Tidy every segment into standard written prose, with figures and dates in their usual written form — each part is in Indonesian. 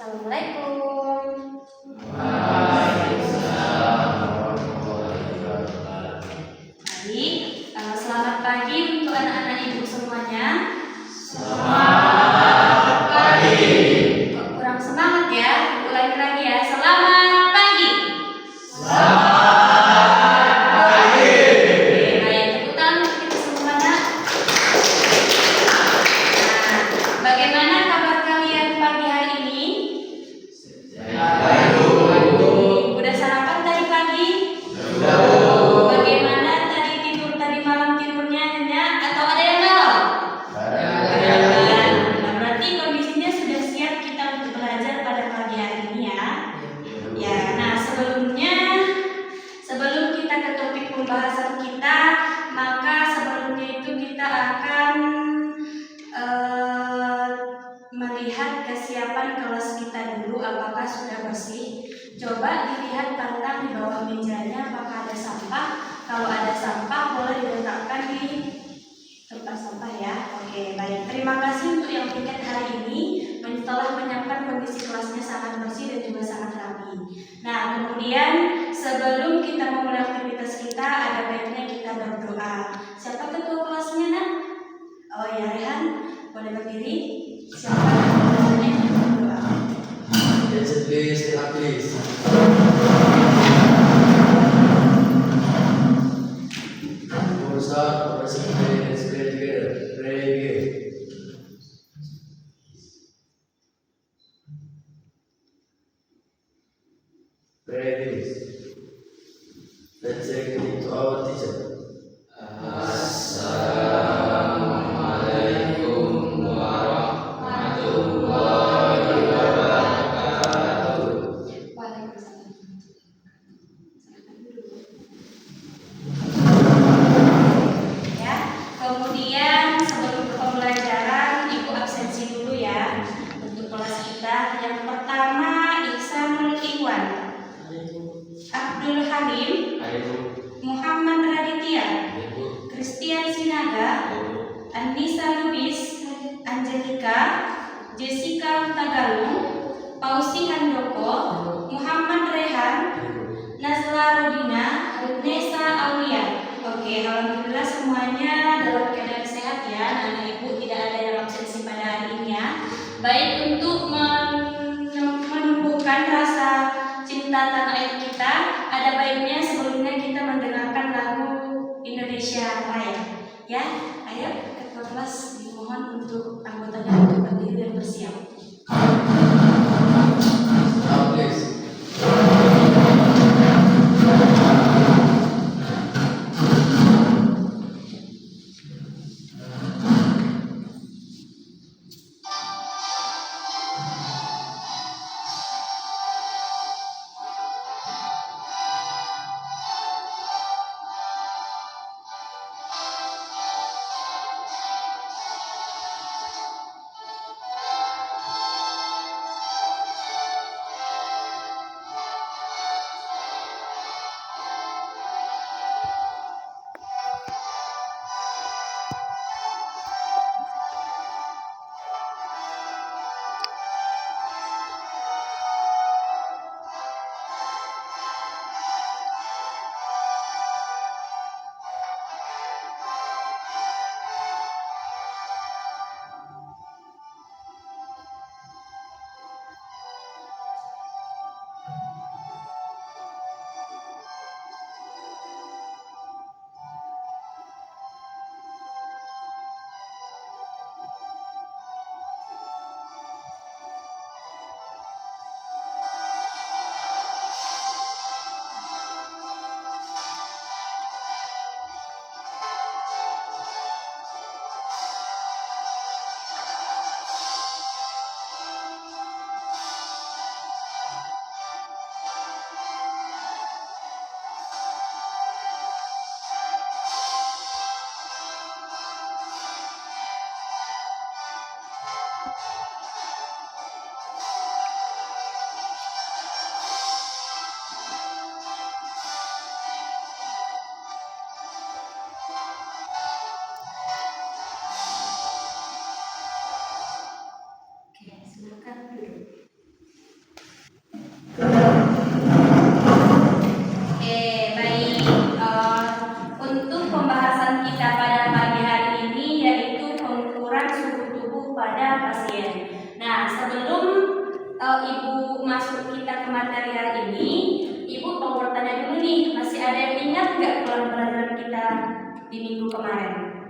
Assalamualaikum. Waalaikumsalam warahmatullahi wabarakatuh. Baik, selamat pagi untuk anak-anak ibu semuanya. Selamat pagi. Kok kurang semangat ya? Ulangi lagi ya. Selamat pagi. Selamat pagi. Oke, baik. Tepuk tangan untuk kita semuanya. Nah, bagaimana kabar kalian pagi hari ini? Udah sarapan tadi pagi? Bagaimana tadi tidur tadi malam tidurnya nyenyak atau ada yang galau? Nah, berarti kondisinya sudah siap kita untuk belajar pada pagi hari ini ya. Ya, nah sebelum kita ke topik pembahasan kita, maka sebelumnya itu kita akan melihat kesiapan kelas kita dulu, apakah sudah bersih. Coba dilihat pantang di bawah mejanya apakah ada sampah. Kalau ada sampah boleh diletakkan di tempat sampah ya. Oke, baik. Terima kasih untuk yang piket hari ini telah menyiapkan kondisi kelasnya sangat bersih dan juga sangat rapi. Nah, kemudian sebelum kita memulai aktivitas kita, ada baiknya kita berdoa. Siapa ketua kelasnya, Nak? Oh ya, Rehan, boleh berdiri. Siapa ketuanya yang berdoa? Please. Let's pray together. Pray again. Pray this. Let's take it to our teacher. Assalamualaikum warahmatullahi wabarakatuh. Waalaikumsalam. Silakan duduk. Ya, kemudian sebelum ke pembelajaran, Ibu absensi dulu ya untuk kelas kita. Yang pertama, Ihsanul Ikhwan, Abdul Halim, Muhammad Raditya, Christian Sinaga, Anissa Lubis, Angelika, Jessica Tagalung, Pausi Handoko, Muhammad Rehan, Nazla Rodina, Nesa Aulia. Oke, alhamdulillah semuanya dalam keadaan sehat ya. Anak ibu tidak ada yang absensi pada hari ini ya. Baik, untuk menumbuhkan rasa cinta tanah air kita, ada baiknya sebelumnya kita mendengarkan lagu Indonesia Raya. Ya, ayo ketua kelas dimohon untuk anggotanya untuk berdiri dan bersiap. Now please. Silakan duduk. Ibu masuk kita ke materi hari ini, Ibu mau bertanya dulu nih, masih ada yang ingat nggak pelajaran kita di minggu kemarin?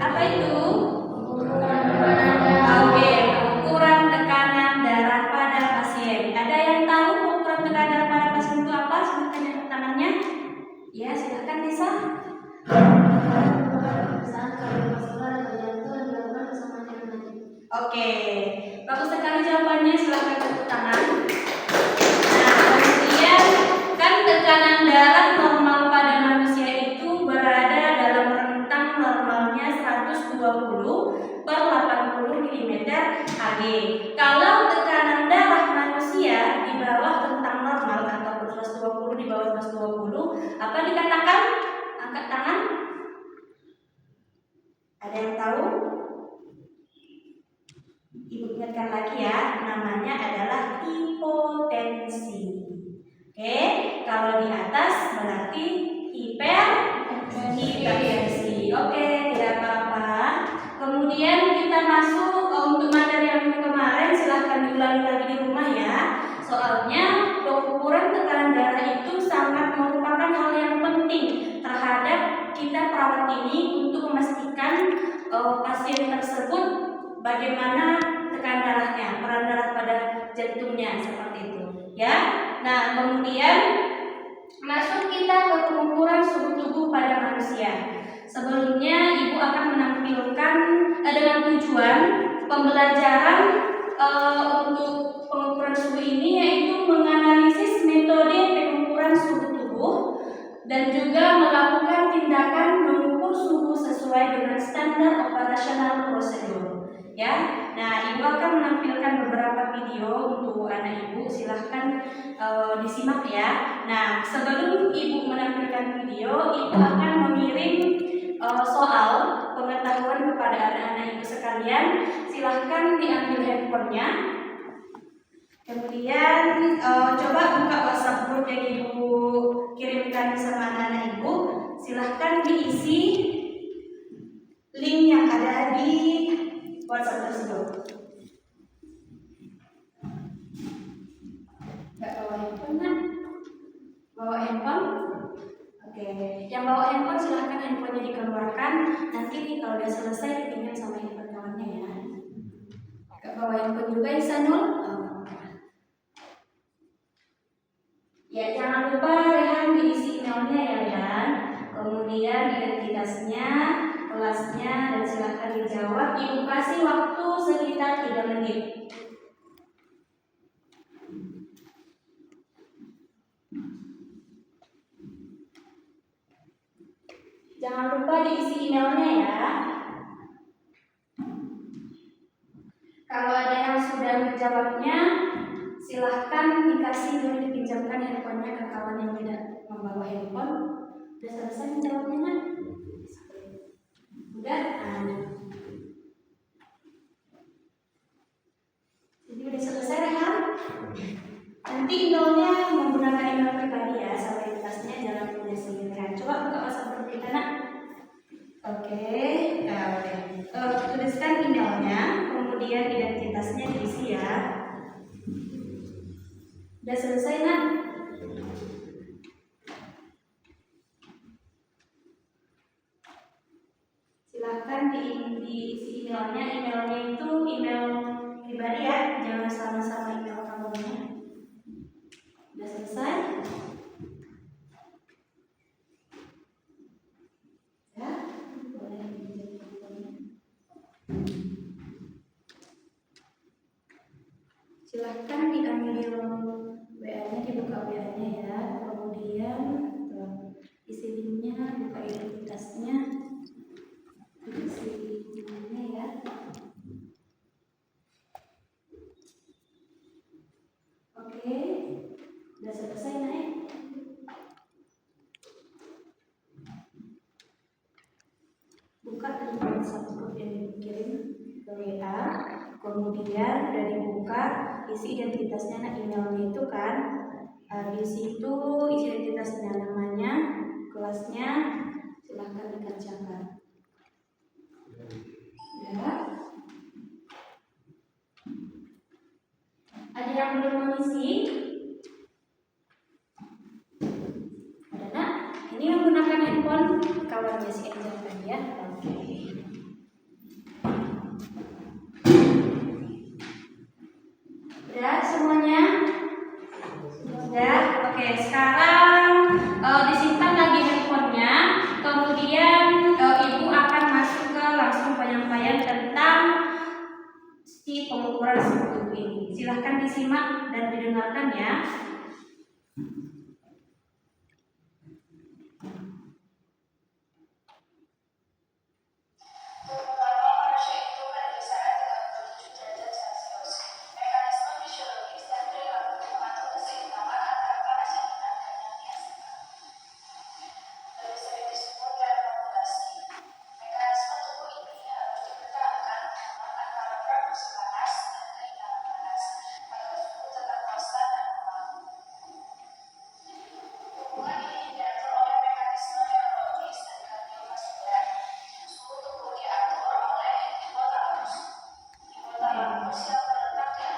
Apa itu? Oke, pengukuran tekanan darah pada pasien. Ada yang tahu pengukuran tekanan darah pada pasien itu apa? Silahkan angkat tangannya. Ya, silahkan Lisa. Oke, bagus sekali jawabannya. Silahkan tepuk tangan. Nah, kemudian kan tekanan darah normal pada manusia itu berada dalam rentang normalnya 120 per 80 mm Hg. Kalau tekanan darah manusia di bawah rentang normal atau 120 di bawah 120, apa dikatakan? Angkat tangan. Ada yang tahu? Ibu ingatkan lagi ya, namanya adalah hipotensi. Oke, kalau di atas berarti hipertensi. Oke, tidak apa-apa. Kemudian kita masuk untuk materi yang kemarin, silahkan diulangi lagi di rumah ya. Soalnya pengukuran tekanan darah itu sangat merupakan hal yang penting terhadap kita perawat ini untuk memastikan pasien tersebut bagaimana tekanan darahnya, peran darah pada jantungnya seperti itu, ya. Nah, kemudian masuk kita ke pengukuran suhu tubuh pada manusia. Sebelumnya Ibu akan menampilkan dengan tujuan pembelajaran untuk pengukuran suhu ini yaitu menganalisis metode pengukuran suhu tubuh dan juga melakukan tindakan mengukur suhu sesuai dengan standar operasional prosedur. Ya, nah Ibu akan menampilkan beberapa video untuk anak Ibu, silahkan disimak ya. Nah, sebelum Ibu menampilkan video, Ibu akan mengirim soal pengetahuan kepada anak-anak Ibu sekalian. Silahkan diambil handphonenya. Kemudian coba buka WhatsApp group yang Ibu kirimkan sama anak-anak Ibu. Silahkan diisi link yang ada di WhatsApp tersebut. Gak bawa handphone kan? Bawa handphone? Oke, yang bawa handphone silahkan handphonenya dikeluarkan. Nanti kalau udah selesai dipinjam sama handphone kawannya ya. Gak bawa handphone juga Isanul? Ya, jangan lupa Rehan diisi emailnya ya Rehan. Kemudian identitasnya, kelasnya, dan silahkan dijawab. Ibu kasih waktu sekitar 3 menit. Jangan lupa diisi emailnya ya. Kalau ada yang sudah menjawabnya, silahkan dikasih dan dipinjamkan handphonenya ke kawan yang tidak membawa handphone. Sudah selesai menjawabnya kan? Udah? Jadi udah selesai kan? Nanti emailnya menggunakan email pribadi ya, sama identitasnya jangan punya sendiri. Coba buka WhatsApp group kita nak. Oke. Tuliskan emailnya, kemudian identitasnya diisi ya. Udah selesai nak? Silahkan diisi emailnya. Emailnya itu email pribadi ya, jangan sama-sama email kamunya. Udah selesai? Ya, boleh silahkan diambil WA-nya, dibuka WA-nya ya. Kemudian isi linknya, buka identitasnya, isi linknya ya. Oke, udah selesai naik. Buka link WhatsApp group yang dikirim ke WA. Kemudian udah dibuka, isi identitasnya, nah emailnya itu kan. Di situ isi identitasnya, namanya, kelasnya, silahkan dikerjakan. Ya. yang belum mengisi? Ada nak? Ini menggunakan handphone kawannya si Angel tadi ya. Oke. Udah semuanya? Udah? Oke, sekarang disimpan lagi handphonenya. Kemudian ibu akan masuk ke langsung penyampaian tentang si pengukuran suhu tubuh ini. Silahkan disimak dan didengarkan ya.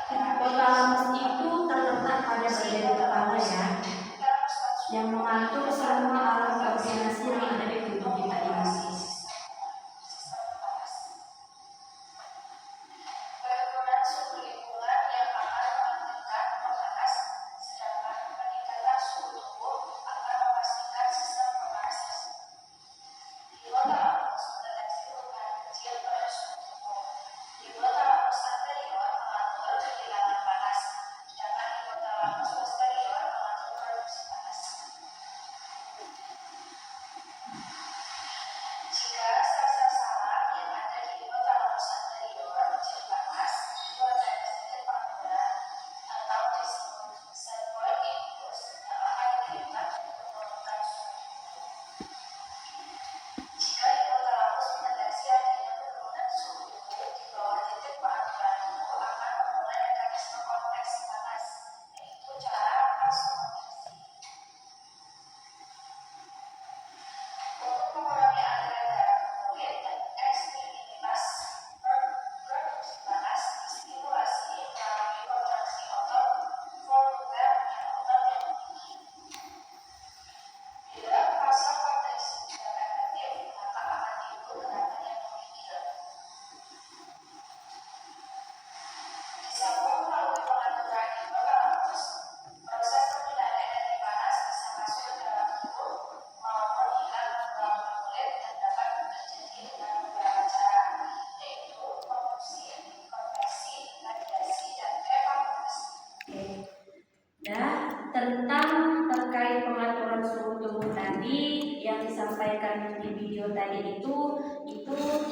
Hipotalamus itu terletak pada bagian kepala ya, yang mengatur semua alat koordinasi yang ada di tubuh kita ini. Tentang terkait pengaturan suhu tubuh tadi yang disampaikan di video tadi itu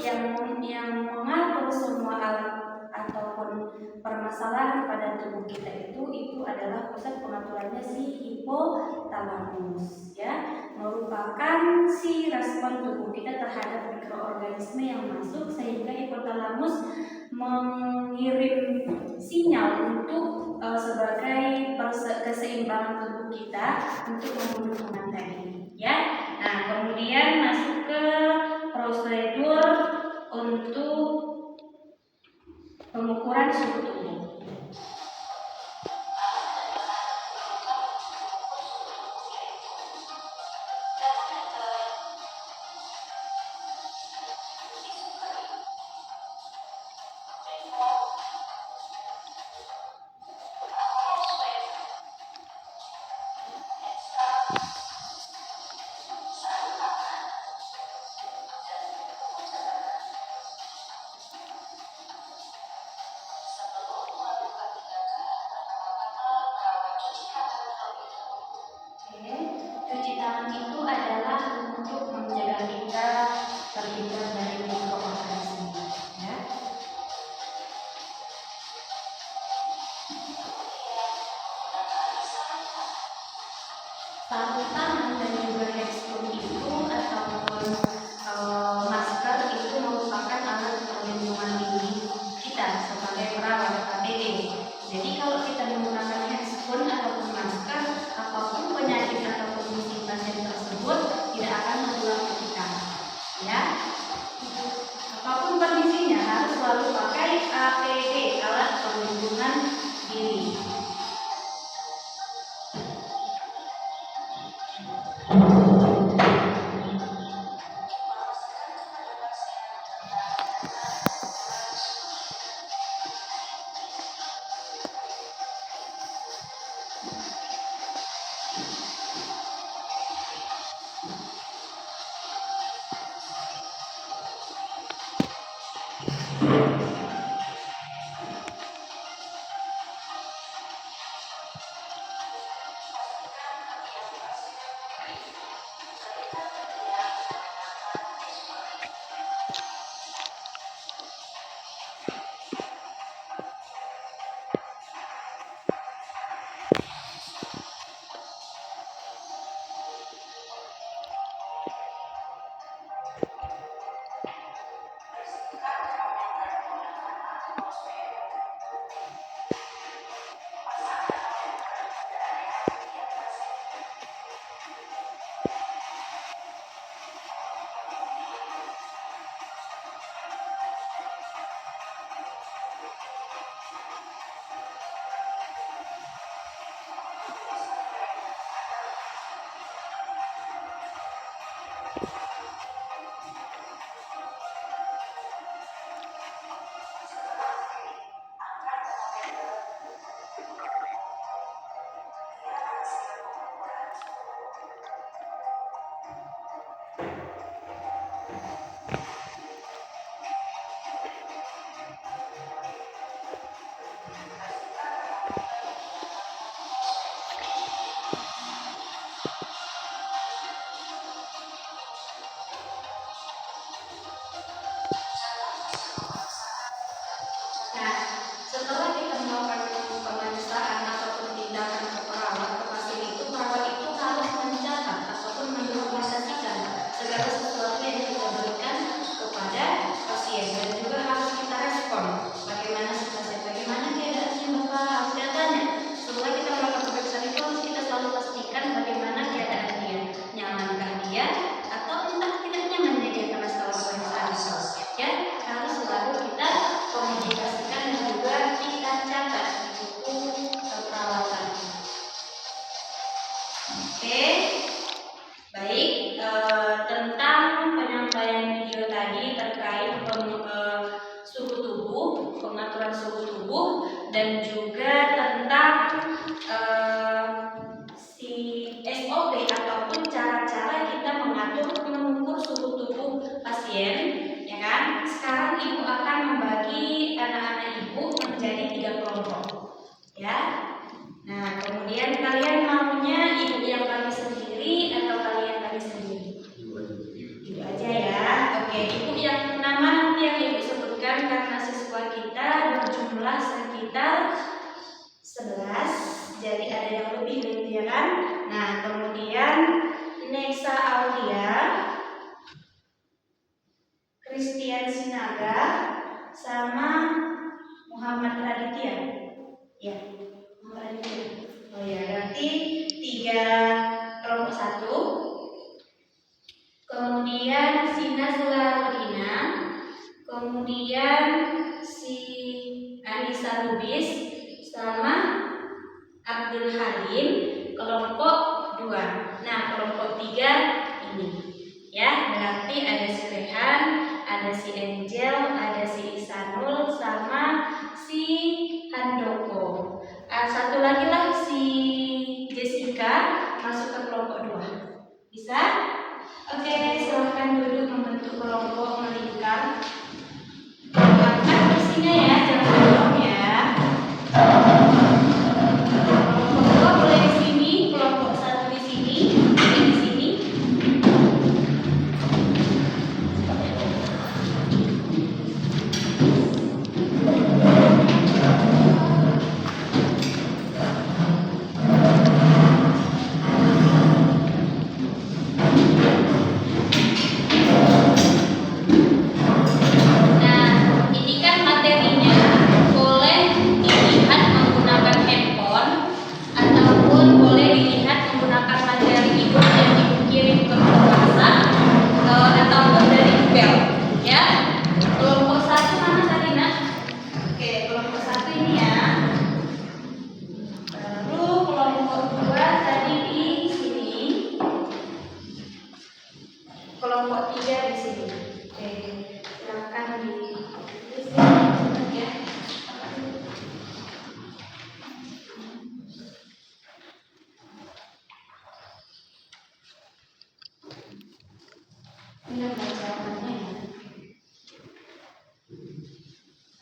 yang mengatur semua alat ataupun permasalahan pada tubuh kita itu adalah pusat pengaturannya si hipotalamus ya, merupakan si respon tubuh kita terhadap mikroorganisme yang masuk sehingga hipotalamus mengirim sinyal untuk sebagai keseimbangan tubuh kita untuk membunuh kuman tadi ya. Nah, kemudian masuk ke prosedur untuk pengukuran suhu tubuh. Cuci tangan itu adalah untuk menjaga kita terhindar dari mikroorganisme ya. Sarung tangan dan juga handscoon itu ataupun masker itu merupakan alat perlindungan diri kita sebagai perawat APD. Jadi kalau kita menggunakan handscoon ataupun masker, apapun penyakit ataupun si pasien tersebut tidak akan menular ke kita ya. Apapun kondisinya harus selalu pakai APD, alat perlindungan diri. pengaturan suhu tubuh dan juga tentang SOP ataupun cara-cara kita mengukur suhu tubuh pasien, ya kan? Sekarang ibu akan membagi anak-anak ibu menjadi 3 kelompok, ya. Nah, kemudian kalian maunya ibu yang bagi sendiri atau kalian bagi sendiri? Ibu aja ya. Oke, ibu yang nama nanti yang ibu sebutkan karena siswa kita berjumlah sekitar 11, jadi ada yang lebih gitu ya kan. Nah, kemudian Nesa Aulia, Christian Sinaga, sama Muhammad Raditya. Ya, Muhammad Raditya. Oh ya, berarti 3 kelompok 1. Kemudian si Nazla Lina, kemudian si Anissa Lubis, sama Abdul Halim, kelompok 2. Nah, kelompok 3 ini, ya, berarti ada si Rehan, ada si Angel, ada si Isanul, sama si Handoko. Satu lagi lah si Jessica masuk ke kelompok 2. Bisa? Oke, silahkan duduk membentuk kelompok melingkar. Angkat kursinya ya, jangan dorong ya. Kelompok 2 boleh di sini, kelompok 1 di sini, boleh di sini. Kelompok 3 di sini. Oke, silakan ditulis ya. Ini bacaannya ya.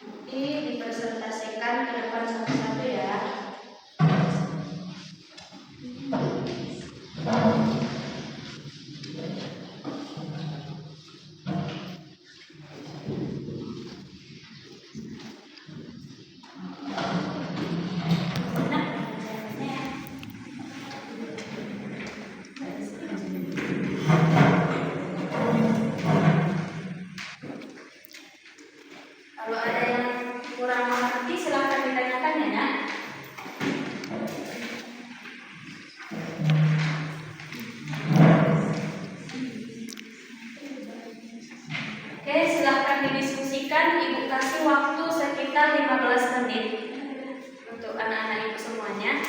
Nanti dipresentasikan ke depan satu-satu ya. Kalau ada yang kurang mengerti silahkan ditanyakan ya, Nak. Oke, silahkan didiskusikan. Ibu kasih waktu sekitar 15 menit untuk anak-anak ibu semuanya.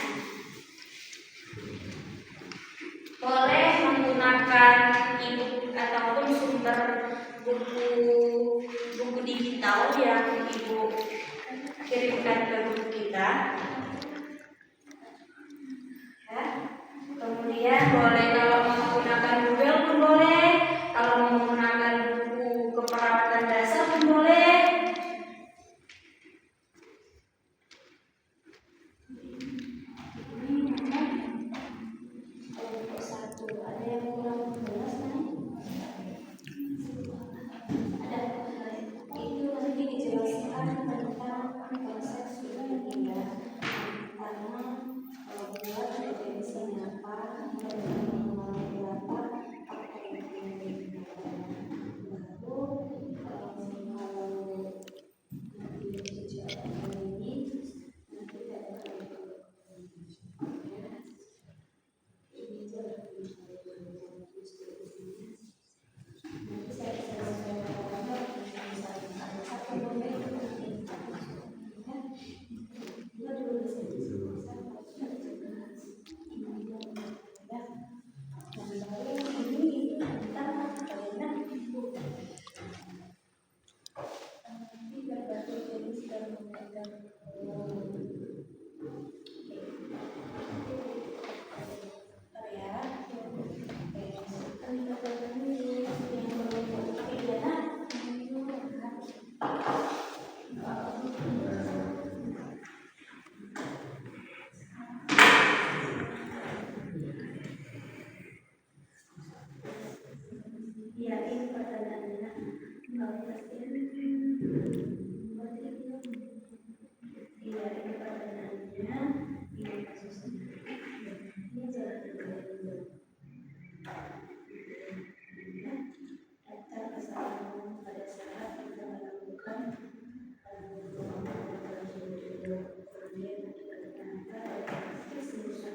Boleh menggunakan e-book ataupun sumber buku digital yang ibu kirimkan ke guru kita. Ya. Kemudian boleh kalau mau menggunakan Google pun boleh, kalau mau menggunakan buku keperawatan dasar pun boleh. Kelompok 1 ada yang kurang jelas nih? Ada. Itu nanti dijelaskan tentang konsep ini ya. Karena kalau buat definisinya apa, mengenai berapa, apa itu baru kalau nanti dijelaskan ini nanti ada Ya, ini pertanyaannya. Iya, ini pertanyaannya. Ini kasusnya. Ini jalan dulu. Daftar kesalahan pada saat kita melakukan kemudian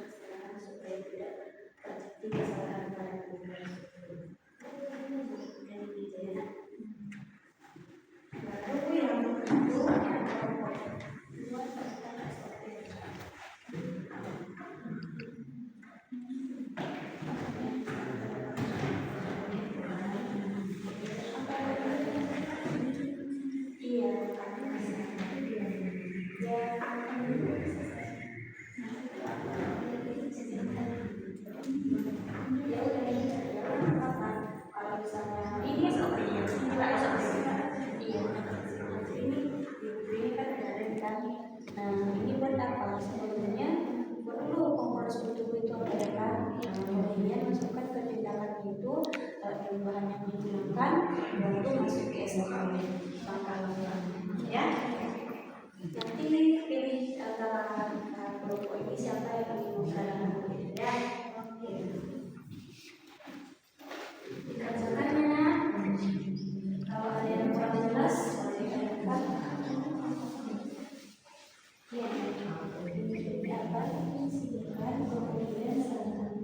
kesalahan supaya tidak terjadi kesalahan pada kemudian. Baru yang kedua ini buat apa? Sebenarnya perlu kompres butuh itu ada kan? Kemudian masukkan ke tindakan itu bahan yang digunakan baru masuk ke SKB langkah-langkah ya. Nanti pilih antara kelompok ini siapa yang ingin menggunakan ya. Dikerjakannya. Kalau ada yang kurang jelas boleh ditanyakan. Ya, ini apa? Silakan kemudian saran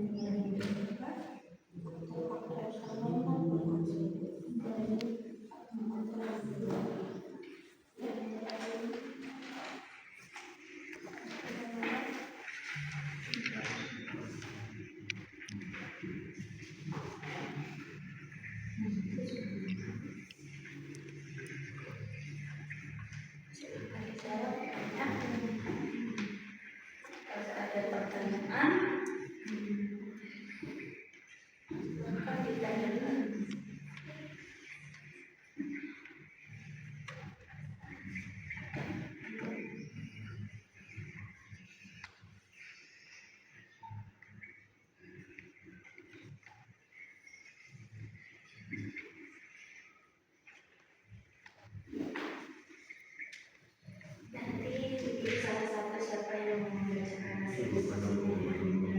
ada pertanyaan maka ditanyakan. Nanti dipilih salah satu siapa yang mau menjelaskan hasil diskusinya.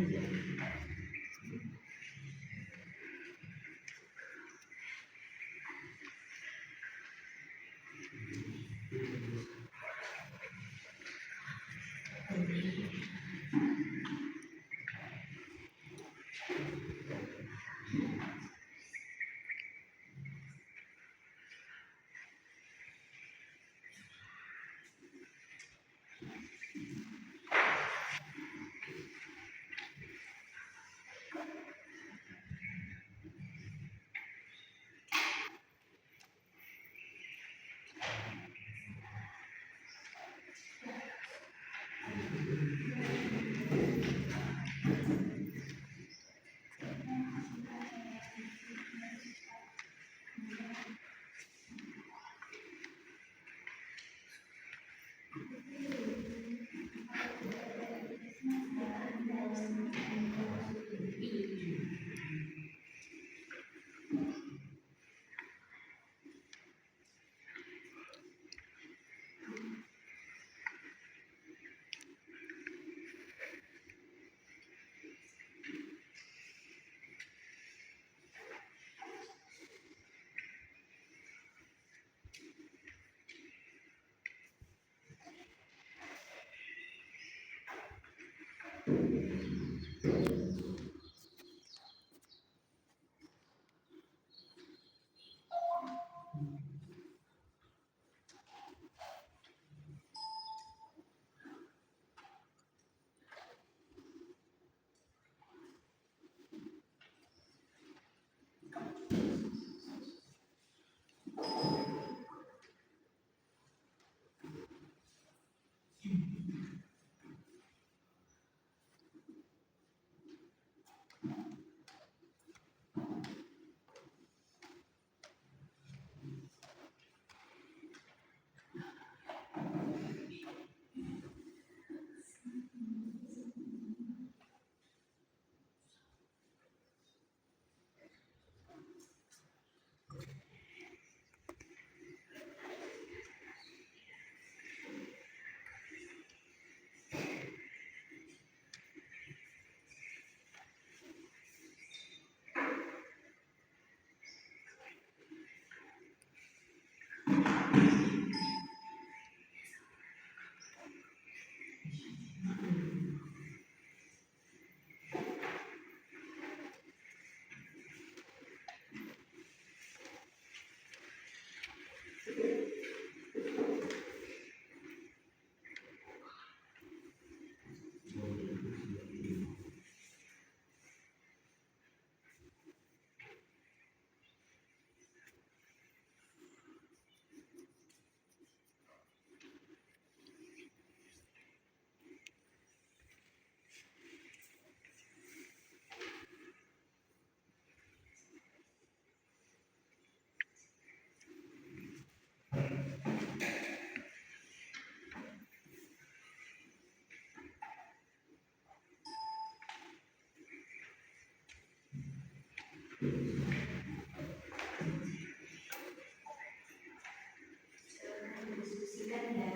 Didiskusikan ya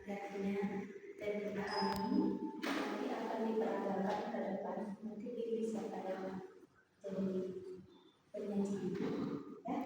materinya dan dipahami, nanti akan diperagakan ke depan, nanti pilih siapa yang jadi penyaji ya.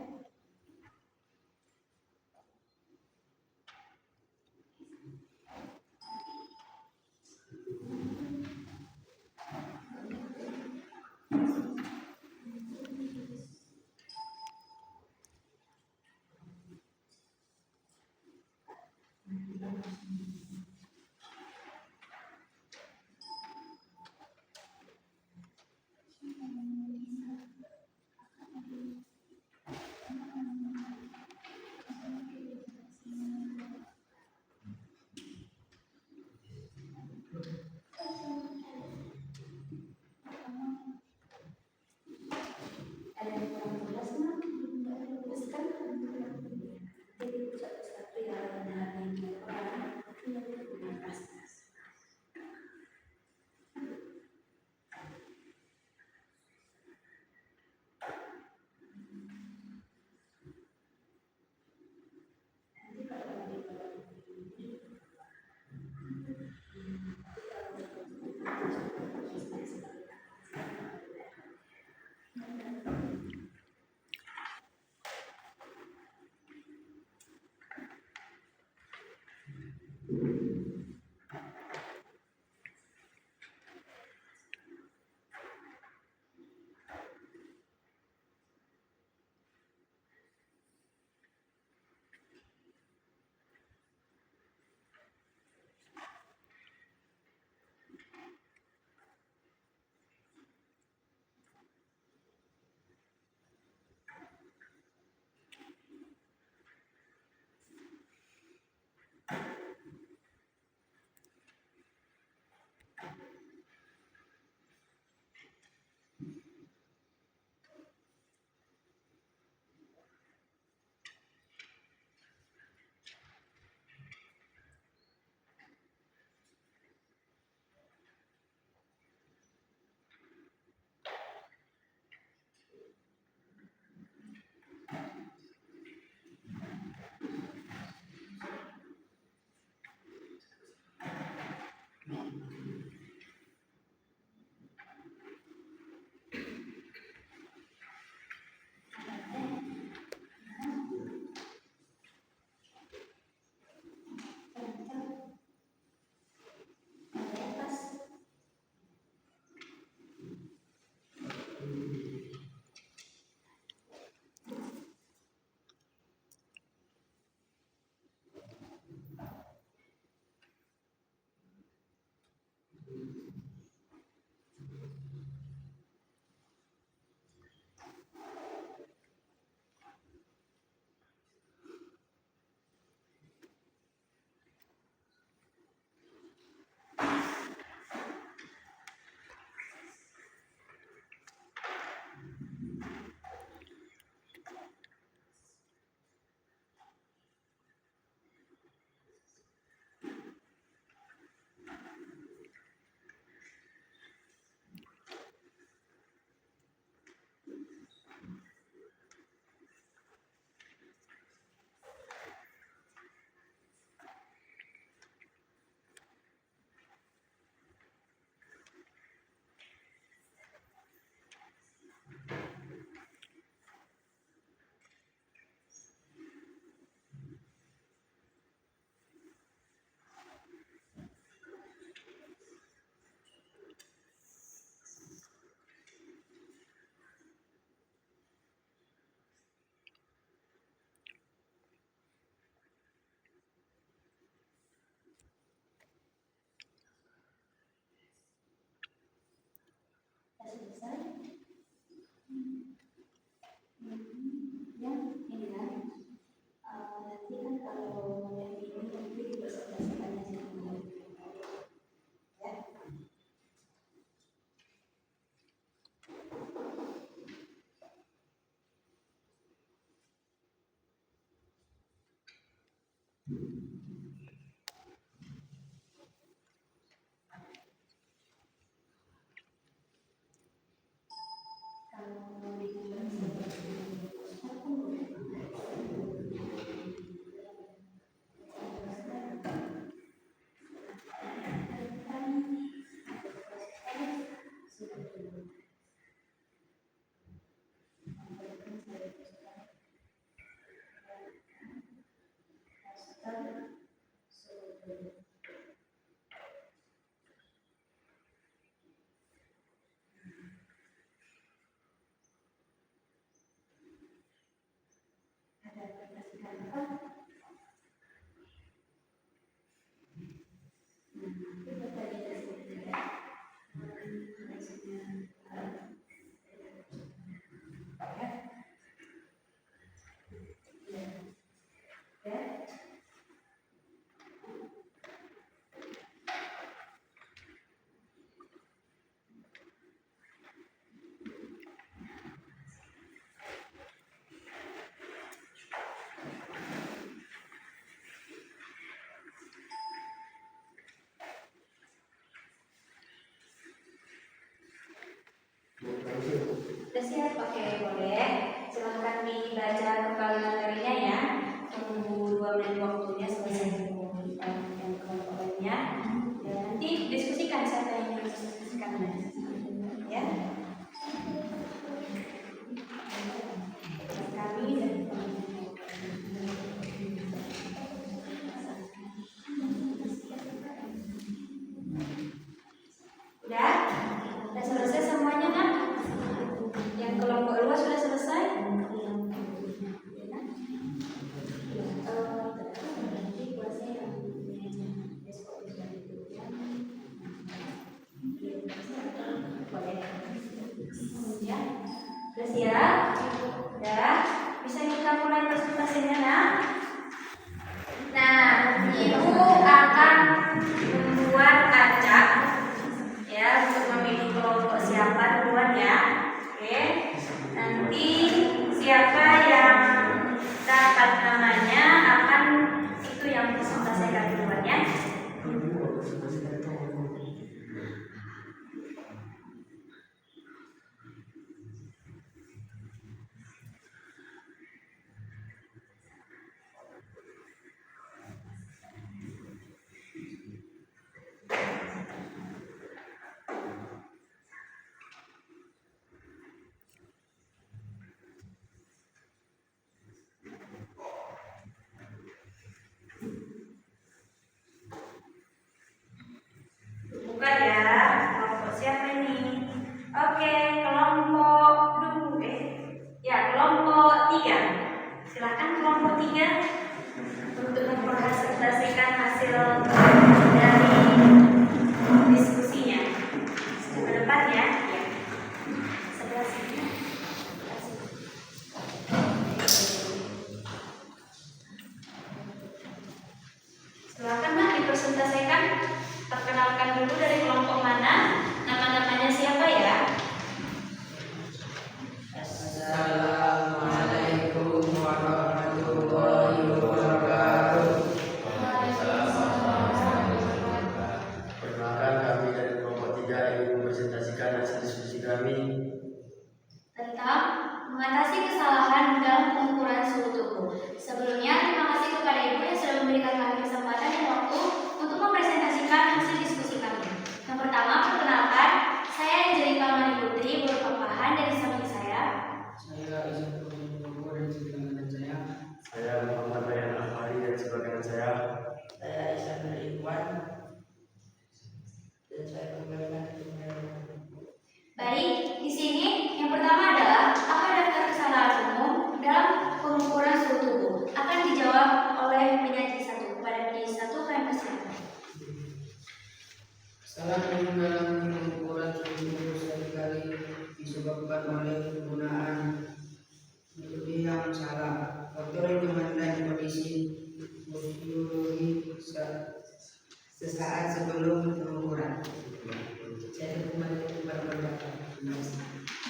Ada yang kurang jelas nggak? Jelaskan. Jadi satu-satu yang ada yang kurang itu pas. Nanti kalau selesai. Yang ini kan, nanti kan kalau yang ini nanti dipresentasikan aja dulu. Ya. Kalau presentasikan duluan ya. Buka ya, kelompok siapa ini? Oke, kelompok kelompok 3. Silakan kelompok 3 untuk mempresentasikan hasil dari diskusinya. Ke depan ya. Ya. Sebelah sini. Silakan Mbak dipresentasikan. Perkenalkan dulu dari kelompok mana, nama-namanya siapa ya? Assalamualaikum warahmatullahi wabarakatuh. Perkenalkan, kami dari kelompok 3 ingin mempresentasikan hasil diskusi kami Tentang mengatasi kesalahan dalam pengukuran suhu tubuh. Sebelumnya, terima kasih kepada Ibu yang sudah memberikan kami kesempatan dan waktu untuk mempresentasikan hasil diskusi kami. Yang pertama, perkenalkan, saya Angelika Mani Putri, berpapahan dari samping saya. Saya Izzat Bogor dan sebelah saya. Saya Muhammad Bayan Afari dan sebagai kanan saya. Saya Isan Ikhwan dan saya kembalikan ke Baik, di sini yang pertama adalah apa daftar kesalahan umum dalam pengukuran suhu tubuh? Akan dijawab oleh penyaji 1. Kepada penyaji 1, kami persilakan. Kesalahan umum dalam pengukuran suhu tubuh seringkali disebabkan oleh penggunaan metode yang salah, faktor lingkungan dan kondisi fisiologi sesaat sebelum pengukuran. Saya kembali kepada pendapat.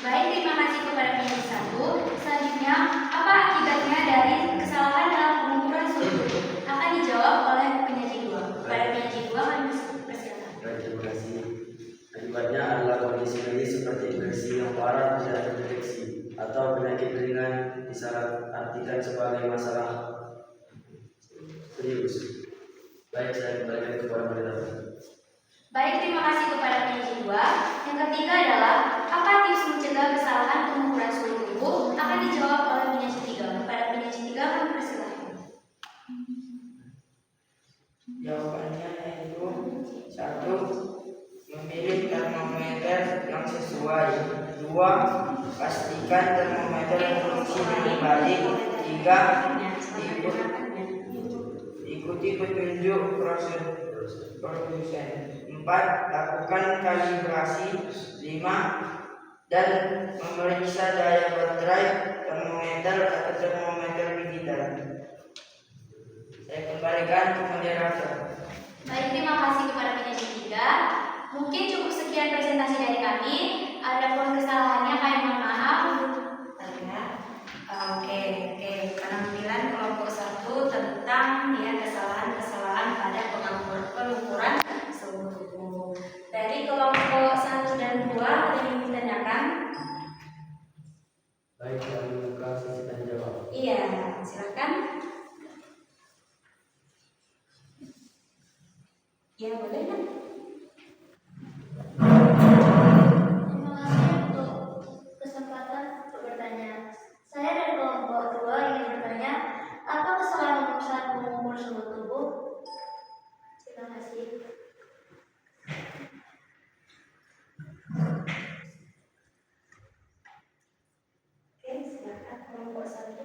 Baik, terima kasih kepada penyaji 1. Selanjutnya, apa akibatnya dari kesalahan dalam pengukuran suhu tubuh? Akan dijawab oleh penyaji 2. Kepada penyaji 2, kami persilakan. Baik, terima kasih. Akibatnya adalah kondisi medis seperti infeksi yang parah tidak terdeteksi atau penyakit ringan disalahartikan sebagai masalah serius. Baik, saya kembalikan kepada moderator. Baik, terima kasih kepada penyaji 2. Yang ketiga adalah apa tips mencegah kesalahan pengukuran suhu tubuh? Akan dijawab oleh penyaji 3. Kepada penyaji 3, kami persilakan. Jawabannya yaitu 1. Memilih termometer yang sesuai. 2. Pastikan termometer berfungsi dengan baik. 3. Ikuti petunjuk produsen. 4. Lakukan kalibrasi. 5. Dan memeriksa daya baterai termometer atau termometer digital. Saya kembalikan ke moderator. Baik, terima kasih kepada penyaji 3. Mungkin cukup sekian presentasi dari kami. Ada pun kesalahannya, kami mohon maaf. Oke. Penampilan kelompok 1 tentang kesalahan-kesalahan pada pengukuran suhu tubuh. Dari kelompok 1 dan 2 ada yang ingin ditanyakan? Baik, kami buka sesi tanya jawab. Iya, silakan. Ya, boleh kan? Terima kasih untuk kesempatan untuk bertanya. Saya dari kelompok 2 ingin bertanya, apa kesalahan umum saat mengukur suhu tubuh? Terima kasih. Oke, silakan kelompok 1.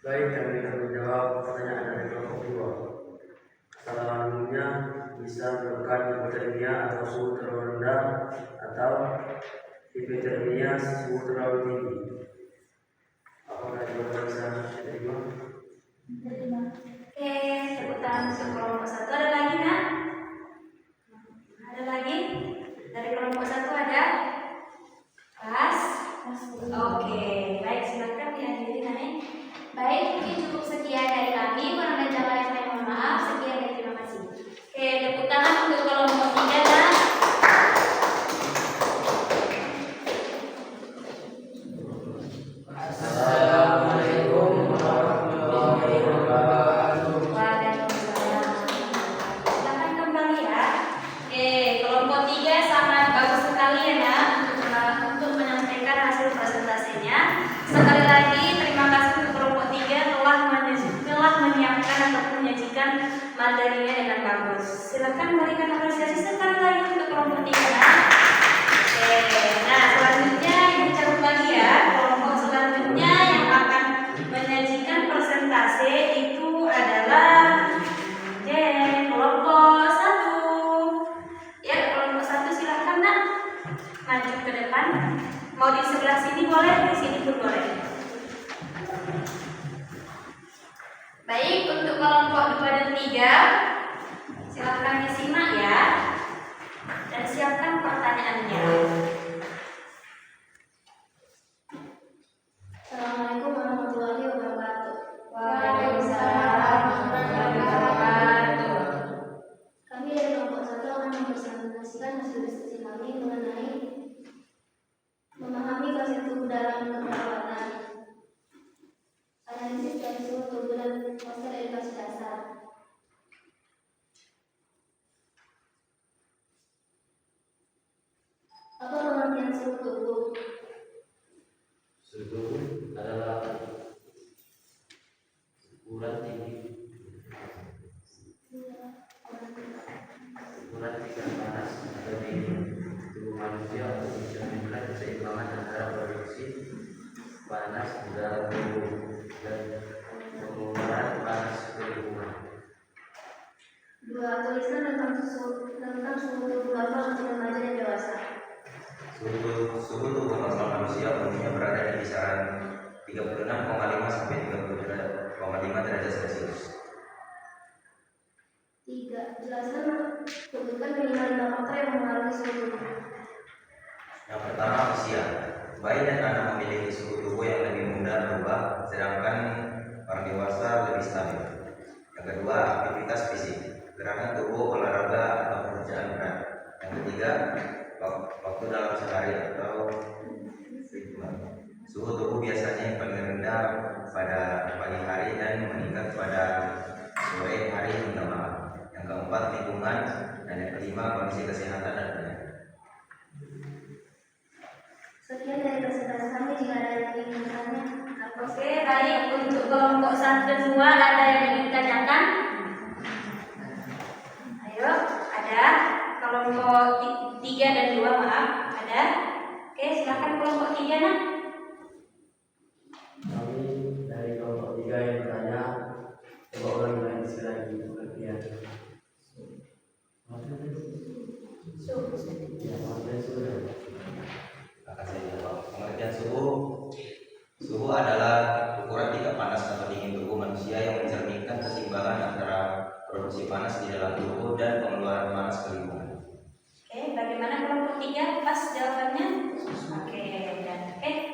Baik, kami akan menjawab pertanyaan dari kelompok 2. Kesalahan umumnya bisa menyebabkan hipotermia atau suhu terlalu rendah atau hipotermia suhu terlalu tinggi. Apakah jawaban bisa diterima? Oke, tepuk tangan untuk kelompok 1. Ada lagi, Nak? Ada lagi? Dari kelompok 1 ada? Pas? Oke, baik, silakan dihadiri, Nak. Baik, mungkin cukup sekian dari kami. Kurang dan jalan yang saya mohon maaf. Sekian dan terima kasih. Oke, tepuk tangan untuk kelompok 3, Nak. Assalamualaikum warahmatullahi wabarakatuh. Waalaikumsalam. Silakan kembali ya. Oke, kelompok 3 sangat bagus sekali ya, Nak, untuk menyampaikan hasil presentasinya. Sekali lagi terima kasih untuk kelompok 3 telah menyiapkan atau menyajikan materinya dengan bagus. Silakan berikan apresiasi sekali lagi untuk kelompok 3, Nak. Oke, nah selanjutnya Ibu catat lagi ya. Kelompok selanjutnya yang akan menyajikan presentasi itu adalah kelompok 1. Ya, kelompok 1 silakan, Nak. Maju ke depan. Mau di sebelah sini boleh, di sini pun boleh. Baik, untuk kelompok 2 dan 3 silakan disimak ya. Dan siapkan pertanyaannya. Assalamualaikum warahmatullahi wabarakatuh. Waalaikumsalam warahmatullahi wabarakatuh. Kami dari kelompok 1 akan mempresentasikan hasil diskusi kami mengenai memahami konsep tubuh dalam keperawatan, analisis dari suhu tubuh dan proses edukasi dasar. Apa pengertian suhu tubuh? Suhu adalah ukuran tinggi, ukuran tingkat panas atau dingin tubuh manusia untuk mencerminkan keseimbangan antara produksi panas di dalam tubuh dan pengeluaran panas ke lingkungan. 2. Tulisan tentang suhu tubuh normal untuk remaja dan dewasa. Suhu tubuh normal manusia umumnya berada di kisaran 36,5 sampai 37,5 derajat Celcius. 3. Jelaskan sebutkan minimal 5 faktor yang mempengaruhi suhu tubuh. Yang pertama, usia. Bayi dan anak memiliki suhu tubuh yang lebih mudah berubah, sedangkan orang dewasa lebih stabil. Yang kedua, aktivitas fisik. Gerakan tubuh, olahraga atau pekerjaan berat. Yang ketiga, waktu dalam sehari atau ritme. Suhu tubuh biasanya yang paling rendah pada pagi hari dan meningkat pada sore hari hingga malam. Yang keempat, lingkungan, dan yang kelima, kondisi kesehatan dan penyakit. Sekian dari presentasi kami. Jika ada yang ingin bertanya, Oke, baik, untuk kelompok 1 dan 2 ada yang ingin ditanyakan? Ayo, ada. Kelompok 3 dan 2, maaf, ada. Oke, silakan kelompok 3, Nak. Kami dari kelompok 3 yang bertanya, coba ulangi lagi sekali lagi pengertian. Ya, pengertian sudah. Akan saya jawab. Pengertian suhu. Suhu adalah ukuran tingkat panas atau dingin tubuh manusia yang mencerminkan keseimbangan antara produksi panas di dalam tubuh dan pengeluaran panas ke lingkungan. Oke, bagaimana kelompok 3? Pas jawabannya? Oke, dan oke.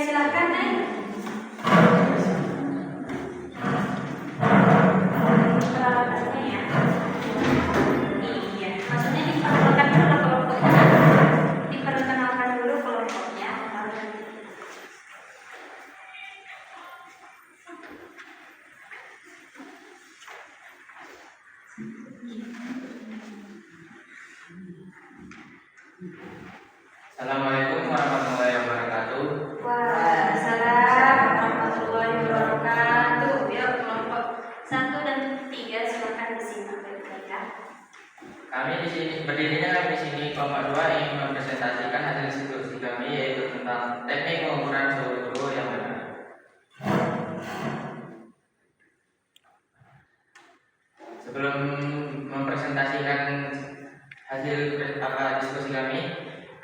silakan Neng. Peralatannya ya. Iya, maksudnya diperkenalkan dulu kelompoknya. Diperkenalkan dulu kelompoknya. Assalamualaikum warahmatullahi wabarakatuh. Waalaikumsalam warahmatullahi wabarakatuh. Yuk kelompok 1 dan 3 silakan disimak baik-baik. Kami di sini berdirinya di sini kelompok 2 ingin mempresentasikan hasil diskusi kami yaitu tentang teknik pengukuran suhu tubuh yang benar. Sebelum mempresentasikan hasil diskusi kami,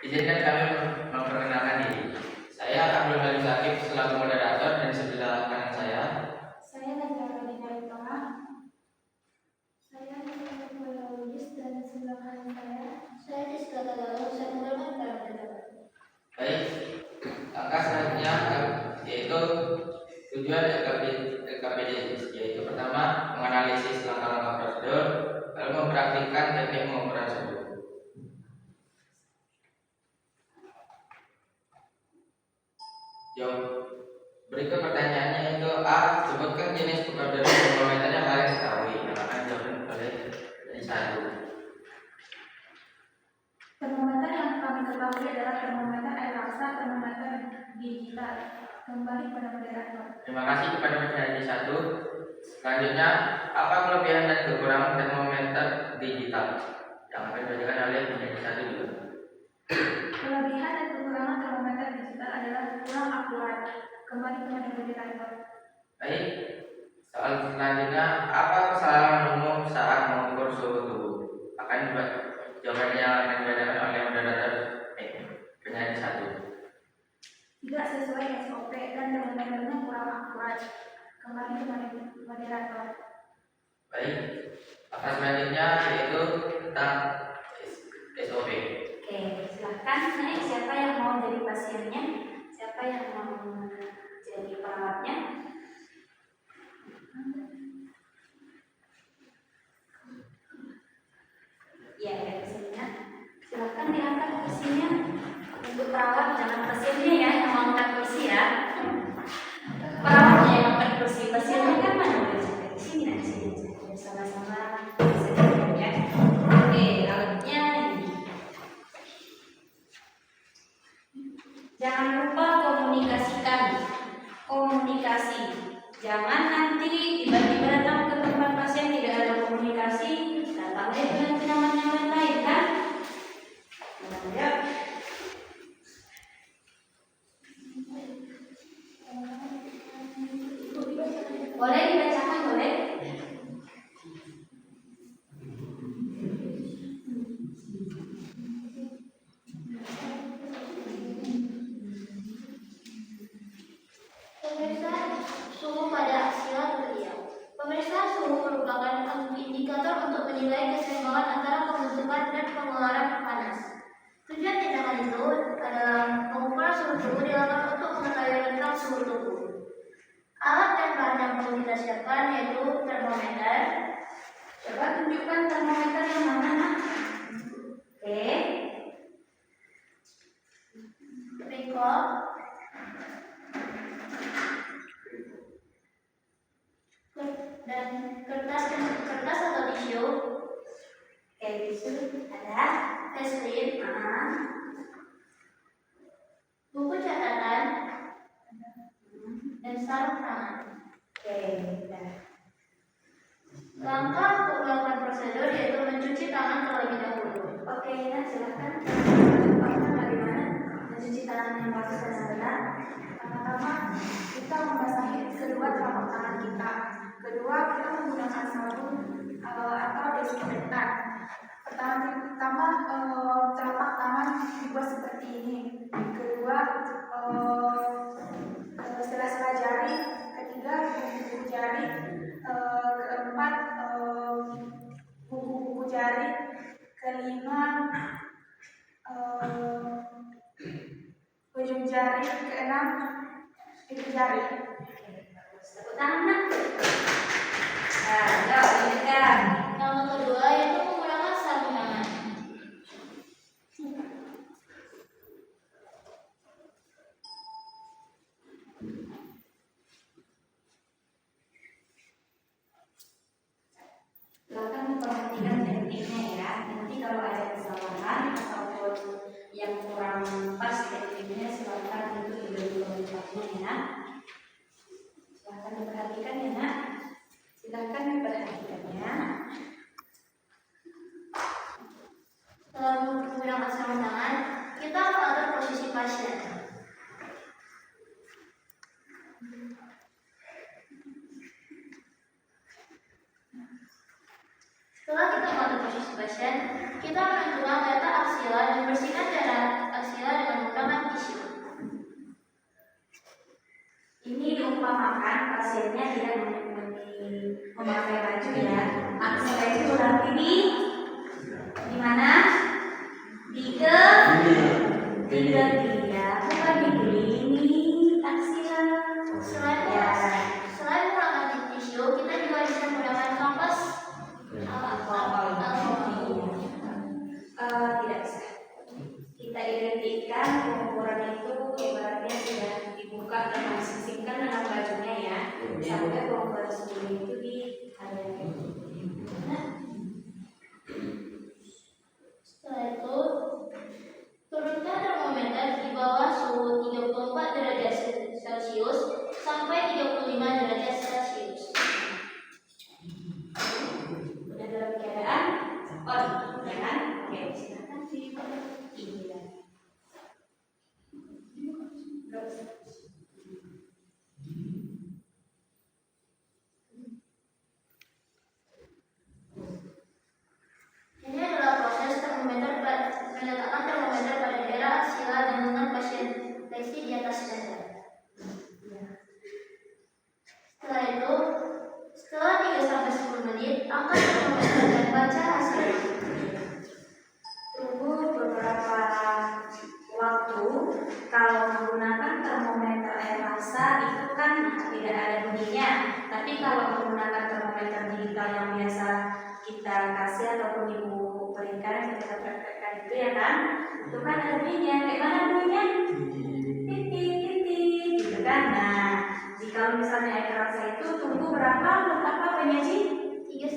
izinkan kami memperkenalkan diri. Saya Abdul Malik Sakib selaku moderator dan sebelah kanan saya. Saya Nadia Radina di tengah. Saya Lugis dan sebelah kanan saya Rizka Tadalo, saya menggunakan cara. Baik, langkah selanjutnya yaitu tujuan LKPD, yaitu pertama menganalisis langkah-langkah prosedur, lalu mempraktikkan teknik pengukuran suhu. Jawab. Berikut pertanyaannya itu A. Sebutkan jenis order termometer yang kalian ketahui yang akan dijawab oleh dari 1. Termometer yang kami ketahui adalah termometer air laksa, termometer digital. Kembali pada moderator. Terima kasih kepada peserta 1. Selanjutnya, apa kelebihan dan kekurangan termometer digital yang akan dibacakan oleh peserta 1 juga. Kelebihan dan kekurangan termometer digital adalah kurang akurat. Kembali pada moderator. Baik, soal selanjutnya, apa kesalahan umum saat mengukur suhu tubuh? Akan jawabannya akan dibacakan oleh moderator penyanyi 1. Tidak sesuai SOP dan termometernya kurang akurat. Kembali pada moderator. Baik, langkah selanjutnya yaitu tentang SOP. Oke, silahkan naik. Siapa yang mau jadi pasiennya? Siapa yang mau jadi perawatnya? Ya, ya pasiennya. Silahkan diangkat kursinya. Untuk perawat jangan pasiennya ya yang mau angkat kursi ya. Perawatnya yang angkat kursi, pasiennya kan mana boleh sampai di sini dan di sini saja. Sama-sama bisa dilihat ya. Oke, alatnya ini. Jangan lupa komunikasikan. Komunikasi. Jangan nanti tiba-tiba datang ke tempat pasien tidak ada komunikasi, datang deh dengan penyaman-nyaman lain kan? Ya. Boleh dibacakan, boleh? Pemirsa suhu pada aksial beliau. Pemirsa suhu merupakan indikator untuk menilai keseimbangan antara pembentukan dan pengeluaran panas. Tujuan tindakan itu adalah mengukur suhu tubuh dilakukan untuk mengetahui rentang suhu tubuh. Alat dan bahan yang perlu kita siapkan yaitu termometer. Coba tunjukkan termometer yang mana, Nak? Oke. Recall, dan kertas atau tisu, Oke, tisu ada. Vaseline, buku catatan, dan sarung tangan. Oke, udah. Langkah untuk melakukan prosedur yaitu mencuci tangan terlebih dahulu. Oke, Nak, silakan. Contohnya bagaimana mencuci tangan yang bagus dan benar. Pertama, kita membasahi kedua telapak tangan kita. Kedua, kita menggunakan sabun atau desinfektan. Pertama, telapak tangan dibuat seperti ini. Kedua, sela-sela jari. Ketiga, kuku jari. Keempat, kuku jari. Kelima, ujung jari. Keenam, Itu jari. Tepuk tangan nak. Nah, yuk lanjutkan. Yang kedua yaitu menggunakan sarung tangan. Silakan memperhatikan tekniknya ya. Nanti kalau ada kesalahan ataupun yang kurang pas tekniknya, silakan itu di komentarnya ya. Silakan diperhatikan ya nak. Silakan diperhatikannya. Setelah menggunakan sarung tangan, kita mengatur posisi pasien. Setelah kita mengatur posisi pasien, kita menentukan letak aksila dan bersihkan daerah aksila dengan menggunakan tisu. Ini diumpamakan pasiennya tidak memakai baju ya. Aksila itu berarti di mana? Di dia, bukan di ini aksila. Selain menggunakan tisu, kita juga bisa menggunakan kampas. Tidak bisa. Kita identikkan pengukuran itu ibaratnya sudah dibuka dan disisipkan dengan bajunya ya, sampai pengukuran sendiri itu di area. Setelah itu, turunkan termometer di bawah suhu 34 derajat Celcius sampai 35 derajat Celcius. Udah dalam keadaan on, ya kan? Oke, silakan ini ya. Ini adalah proses meletakkan termometer pada daerah aksila dan dengan pasien tensi di atas dada. Setelah itu, setelah 3-10 menit, angkat termometer dan baca hasilnya. Tunggu beberapa waktu. Kalau menggunakan termometer air massa itu kan tidak ada bunyinya. Tapi kalau menggunakan termometer digital yang biasa kita kasih ataupun ibu berikan yang kita praktekkan itu ya kan, itu kan ada bunyinya. Kayak mana bunyinya? Titik titik gitu kan. Nah, jika misalnya air massa itu tunggu berapa penyaji? 3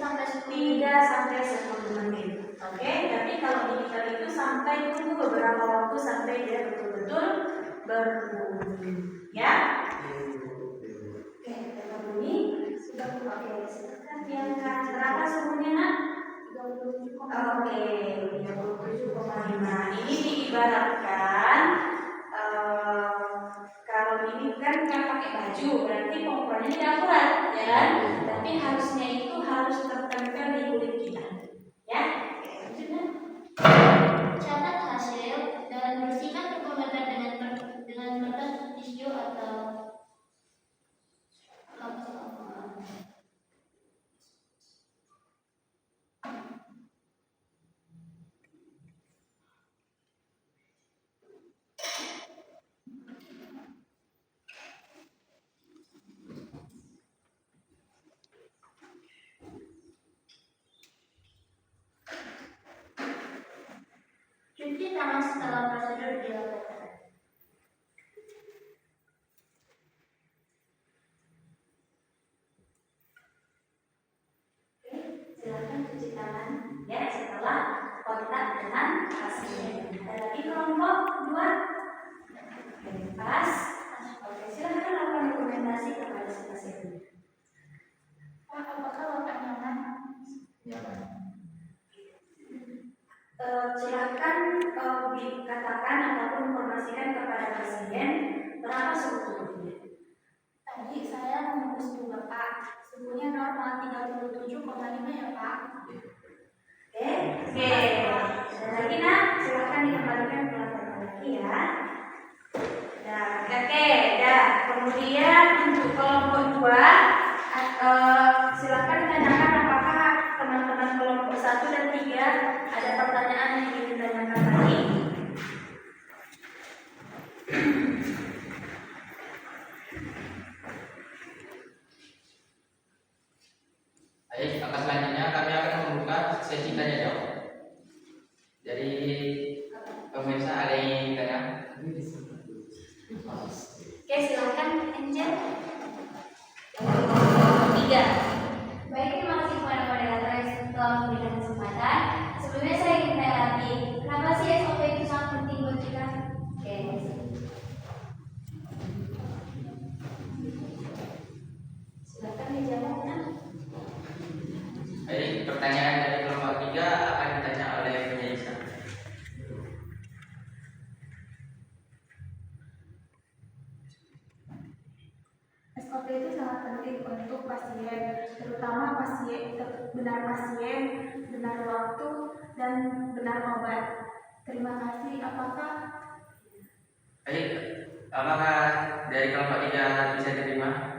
sampai 10 menit. Oke, tapi kalau digital itu sampai tunggu beberapa waktu sampai dia betul-betul berbunyi. Ya? Oke, kita bunyi. Sudah oke, silakan diangkat. Berapa suhunya nak? 37,5. Oke, 37,5. Ini diibaratkan kalau ini kan yang pakai baju, berarti pengukurannya tidak akurat, ya kan? Tapi harusnya itu harus tertempel di kulit kita. Ya? Oke, lanjut nak. Catat hasil dan bersihkan termometer dengan kertas tisu atau cuci tangan setelah prosedur dilakukan. Oke, silakan cuci tangan ya setelah kontak dengan pasien. Ada lagi kelompok 2. Oke, pas. Oke, silakan lakukan dokumentasi kepada si pasien. Apakah Bapak nyaman? Silakan dikatakan ataupun informasikan kepada pasien berapa suhu tubuhnya. Tadi saya menunggu suhu Bapak. Suhunya normal 37,5 ya Pak. Oke. Dan lagi nak, silakan dikembalikan ke latar lagi ya. Nah, oke, dah. Kemudian untuk kelompok 2, silakan ditanyakan apakah teman-teman kelompok 1 dan 3 ada pertanyaan yang ingin ditanyakan lagi. SOP itu sangat penting untuk pasien, terutama benar pasien, benar waktu, dan benar obat. Terima kasih. Baik, apakah dari kelompok 3 bisa diterima?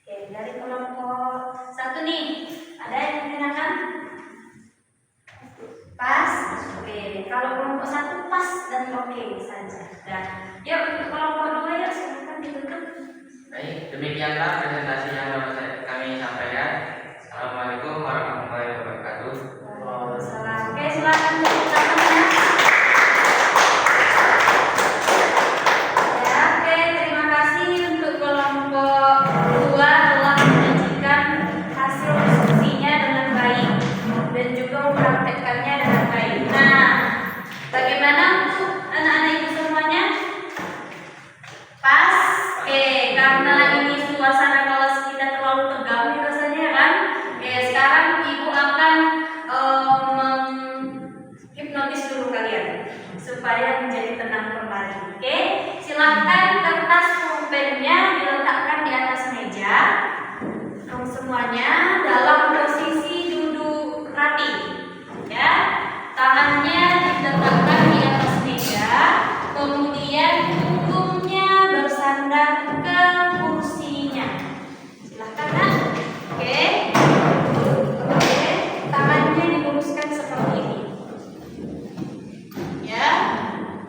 Oke, dari kelompok 1 nih, ada yang menggunakan? Pas? Oke, kalau kelompok 1 pas dan oke saja. Dan yuk untuk kelompok 2 ya, silakan ditutup. Baik, demikianlah presentasi yang dapat kami sampaikan. Assalamualaikum warahmatullahi wabarakatuh. Waalaikumsalam. Oke, silakan tepuk tangannya. Ya, oke, terima kasih untuk kelompok 2 telah menyajikan hasil diskusinya dengan baik dan juga mempraktekkannya dengan baik. Nah, bagaimana untuk anak-anak ibu semuanya? Pas? Oke, karena ini suasana kelas kita terlalu tegang nih rasanya kan. Oke, sekarang ibu akan hipnotis dulu kalian supaya menjadi tenang kembali. Oke, silahkan kertas pulpennya diletakkan di atas meja. Kamu semuanya dalam posisi duduk rapi, ya. Tangannya diletakkan di atas meja, kemudian punggungnya bersandar ke kursinya. Silahkan, Nak. Oke. Oke, tangannya diluruskan seperti ini. Ya,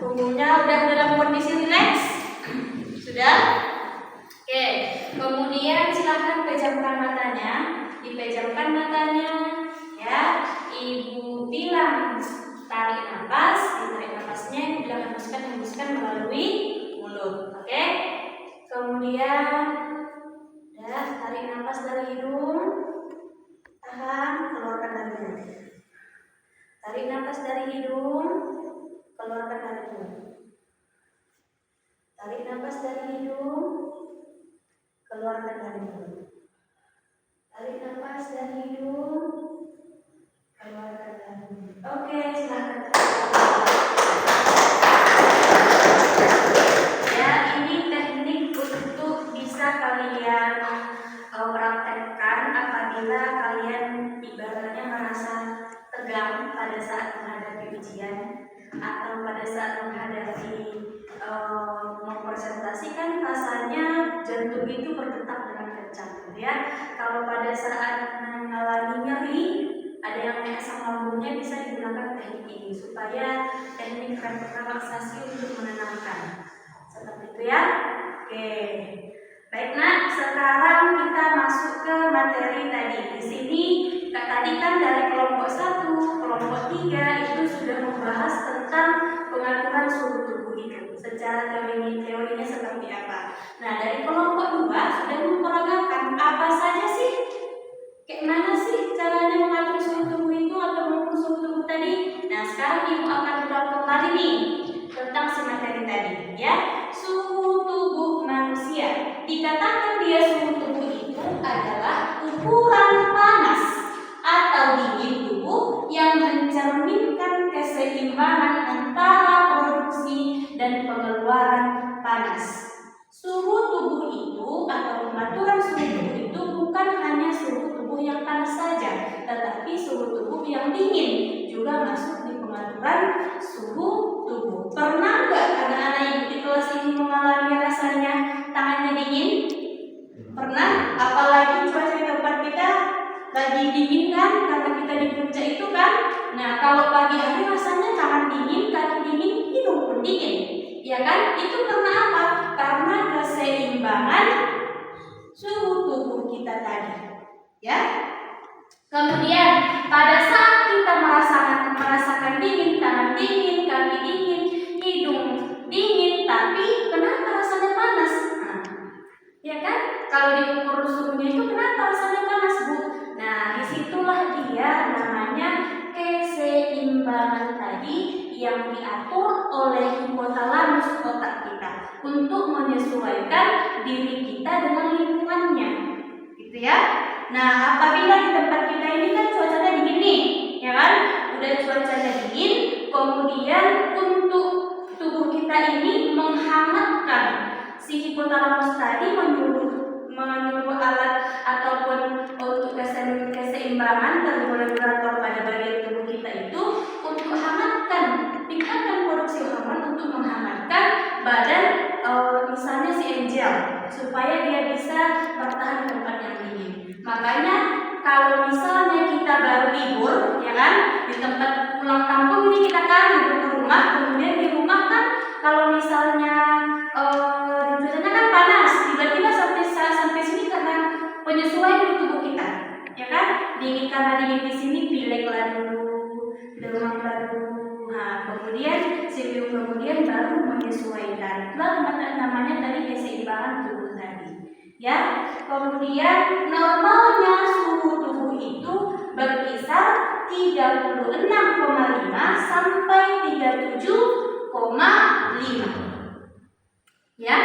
punggungnya udah dalam kondisi rileks. Sudah? Oke, kemudian silahkan pejamkan matanya. Dipejamkan matanya, ya. Ibu bilang tarik nafas, ditarik nafasnya, ibu bilang hembuskan melalui mulut. Oke? Kemudian ya, tarik nafas dari hidung, tahan, keluarkan dari mulut. Tarik nafas dari hidung, keluarkan dari mulut. Tarik nafas dari hidung, keluarkan dari mulut. Tarik nafas dari hidung, keluarkan dari mulut. Oke, silahkan. Ya, ini teknik untuk bisa kalian praktekkan apabila kalian ibaratnya merasa tegang pada saat menghadapi ujian atau pada saat menghadapi mempresentasikan, rasanya jantung itu berdetak dengan kencang, ya. Kalau pada saat mengalami nyeri, ada yang naik asam lambungnya, bisa digunakan teknik ini supaya teknik relaksasi untuk menenangkan. Seperti itu ya. Oke. Baik, Nak, sekarang kita masuk ke materi tadi. Di sini tadi kan dari kelompok 1, kelompok 3 itu sudah membahas tentang pengaturan suhu tubuh itu. Secara teorinya seperti apa. Nah, dari kelompok 2 sudah memperagakan apa saja sih? Kayak mana sih caranya mengatur suhu tubuh itu atau mengukur suhu tubuh tadi? Nah, sekarang ibu akan ulang kembali nih tentang si materi tadi, ya. Suhu tubuh manusia. Dikatakan dia suhu tubuh itu adalah ukuran panas atau dingin tubuh yang mencerminkan keseimbangan antara produksi dan pengeluaran panas. Suhu tubuh itu atau pengaturan suhu tubuh itu bukan hanya suhu tubuh yang panas saja, tetapi suhu tubuh yang dingin juga masuk di pengaturan suhu tubuh. Pernah nggak anak-anak ibu di kelas ini mengalami rasanya tangannya dingin? Pernah? Apalagi cuaca di tempat kita lagi dingin kan, karena kita di puncak itu kan. Nah, kalau pagi hari rasanya tangan dingin, kaki dingin, hidung pun dingin, ya kan? Itu karena apa? Karena keseimbangan suhu tubuh kita tadi, ya. Kemudian pada saat kita merasakan dingin, tangan dingin, kaki dingin, hidung dingin, tapi kenapa rasanya panas? Nah, ya kan? Kalau diukur suhunya itu kenapa rasanya panas, Bu? Nah, disitulah dia namanya keseimbangan tadi yang diatur oleh hipotalamus otak kita untuk menyesuaikan diri kita dengan lingkungannya, gitu ya. Nah, apabila di tempat kita ini kan cuacanya dingin nih, ya kan? Udah cuacanya dingin, kemudian untuk tubuh kita ini menghangatkan si hipotalamus tadi menyuruh alat ataupun untuk keseimbangan termodulator pada bagian tubuh kita itu untuk hangatkan, tingkatkan produksi hormon untuk menghangatkan badan misalnya si angel supaya dia bisa bertahan di tempat yang dingin. Makanya kalau misalnya kita baru libur, ya kan, di tempat pulang kampung ini kita kan libur ke rumah, kemudian di rumah kan kalau misalnya di cuacanya kan panas, tiba-tiba sampai sini karena penyesuaian di tubuh kita, ya kan, dingin karena dingin di sini pilek lah dulu, demam lah dulu, nah kemudian seminggu kemudian baru menyesuaikan, namanya tadi keseimbangan tubuh tadi. Ya, kemudian normalnya suhu tubuh itu berkisar 36,5 sampai 37,5. Ya,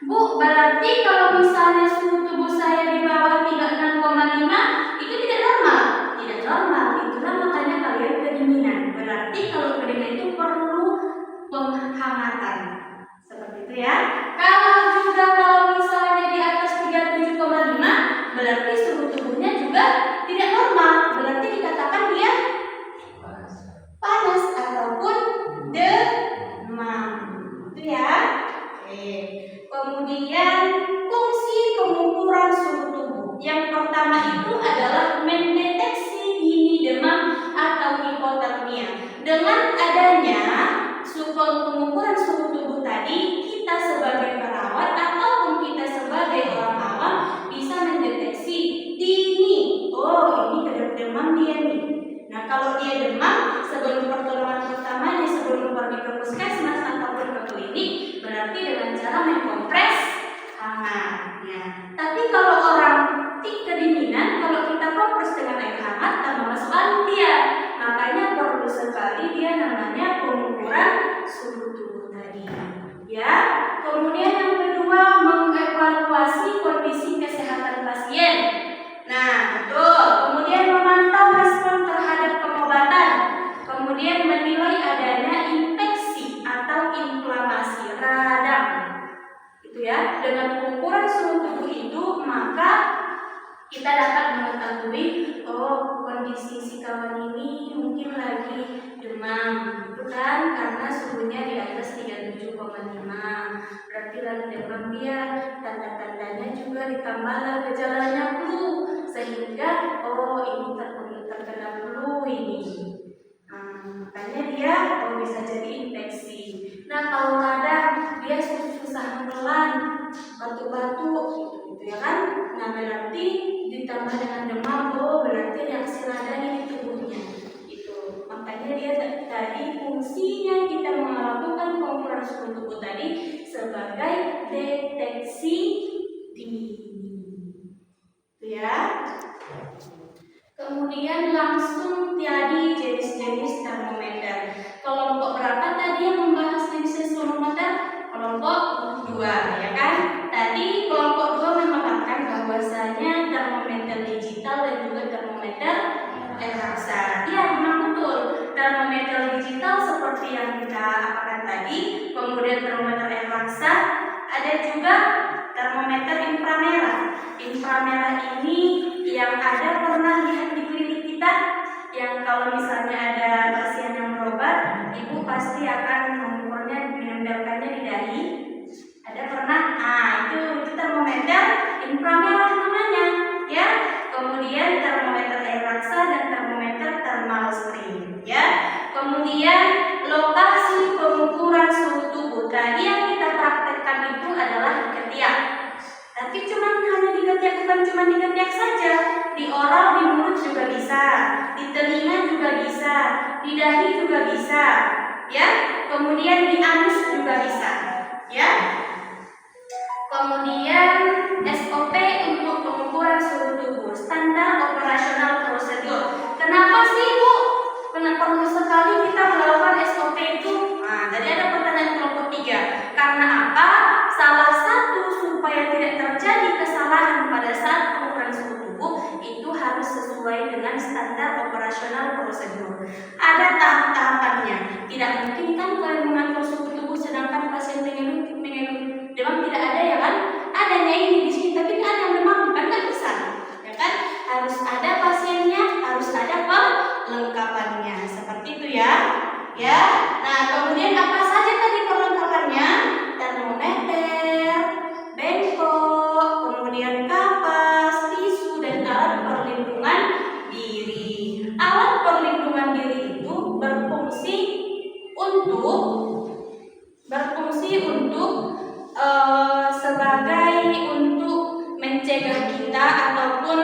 Bu, berarti kalau misalnya suhu tubuh saya di bawah 36,5 itu tidak normal. Tidak normal, itulah makanya kalian kedinginan. Berarti kalau kedinginan itu perlu penghangatan. Seperti itu ya. Kalau misalnya di atas 37,5 berarti suhu tubuhnya juga tidak normal. Berarti dikatakan dia panas ataupun demam. Itu ya. Oke. Kemudian fungsi pengukuran suhu tubuh. Yang pertama itu adalah mendeteksi dini demam atau hipotermia. Dengan adanya pengukuran suhu tubuh tadi, kita sebagai perawat ataupun kita sebagai orang awam bisa mendeteksi dini. Oh, ini demam dia nih. Nah, kalau dia demam, sebelum pertolongan pertamanya, sebelum pergi ke puskesmas ataupun ke klinik, berarti dengan cara mengkompres hangat. Ya. Tapi kalau orang kedinginan, kalau kita kompres dengan air hangat, tambah masuk angin dia. Makanya perlu sekali dia namanya pengukuran suhu tubuh tadi. Ya. Kemudian yang kedua, mengevaluasi kondisi kesehatan pasien. Nah, betul. Kemudian memantau respon terhadap pengobatan. Kemudian menilai adanya infeksi atau inflamasi radang. Itu ya. Dengan pengukuran suhu tubuh itu, maka kita dapat mengetahui, oh, kondisi si kawan ini mungkin lagi demam, itu kan karena suhunya di atas 37,5. Berarti lagi demam dia, tanda-tandanya juga ditambahlah gejalanya flu, sehingga oh ini terkena flu ini. Makanya dia bisa jadi infeksi. Nah, kalau radang dia susah menelan, batuk-batuk gitu ya kan. Nah, berarti ditambah dengan demam, oh berarti reaksi radang di tubuhnya. Itu. Makanya dia tadi fungsinya kita melakukan pengukuran suhu tubuh tadi sebagai deteksi dini. Itu ya. Kemudian langsung tadi jenis-jenis termometer. Kelompok berapa tadi yang membahas jenis termometer? Kelompok 2, ya kan? Tadi kelompok 2 memaparkan bahwasanya termometer digital dan juga termometer air raksa. Iya, memang betul. Termometer digital seperti yang kita apakan tadi, kemudian termometer air raksa, ada juga termometer inframerah. Inframerah ini yang ada pernah lihat di klinik kita, yang kalau misalnya ada pasien yang berobat, ibu pasti akan mengukurnya, menempelkannya di dahi. Ada pernah? Itu termometer inframerah namanya, ya. Kemudian termometer air raksa dan termometer thermal stream, ya. Kemudian lokasi pengukuran suhu tubuh tadi yang kita praktekkan itu adalah di ketiak. Tapi hanya di ketiak, bukan cuma di ketiak saja, di oral, di mulut juga bisa, di telinga juga bisa, di dahi juga bisa, ya. Kemudian di anus juga bisa, ya. Kemudian SOP untuk pengukuran suhu tubuh, standar operasional prosedur. Kenapa sih, Bu? Kenapa perlu sekali kita melakukan SOP itu? Nah, tadi ada pertanyaan kelompok 3. Karena apa? Salah satu supaya tidak terjadi kesalahan pada saat pengukuran suhu tubuh itu harus sesuai dengan standar operasional prosedur. Ada tahap-tahapannya. Tidak mungkin kan kalian mengatur suhu tubuh sedangkan pasien mengeluh demam berfungsi untuk untuk mencegah kita ataupun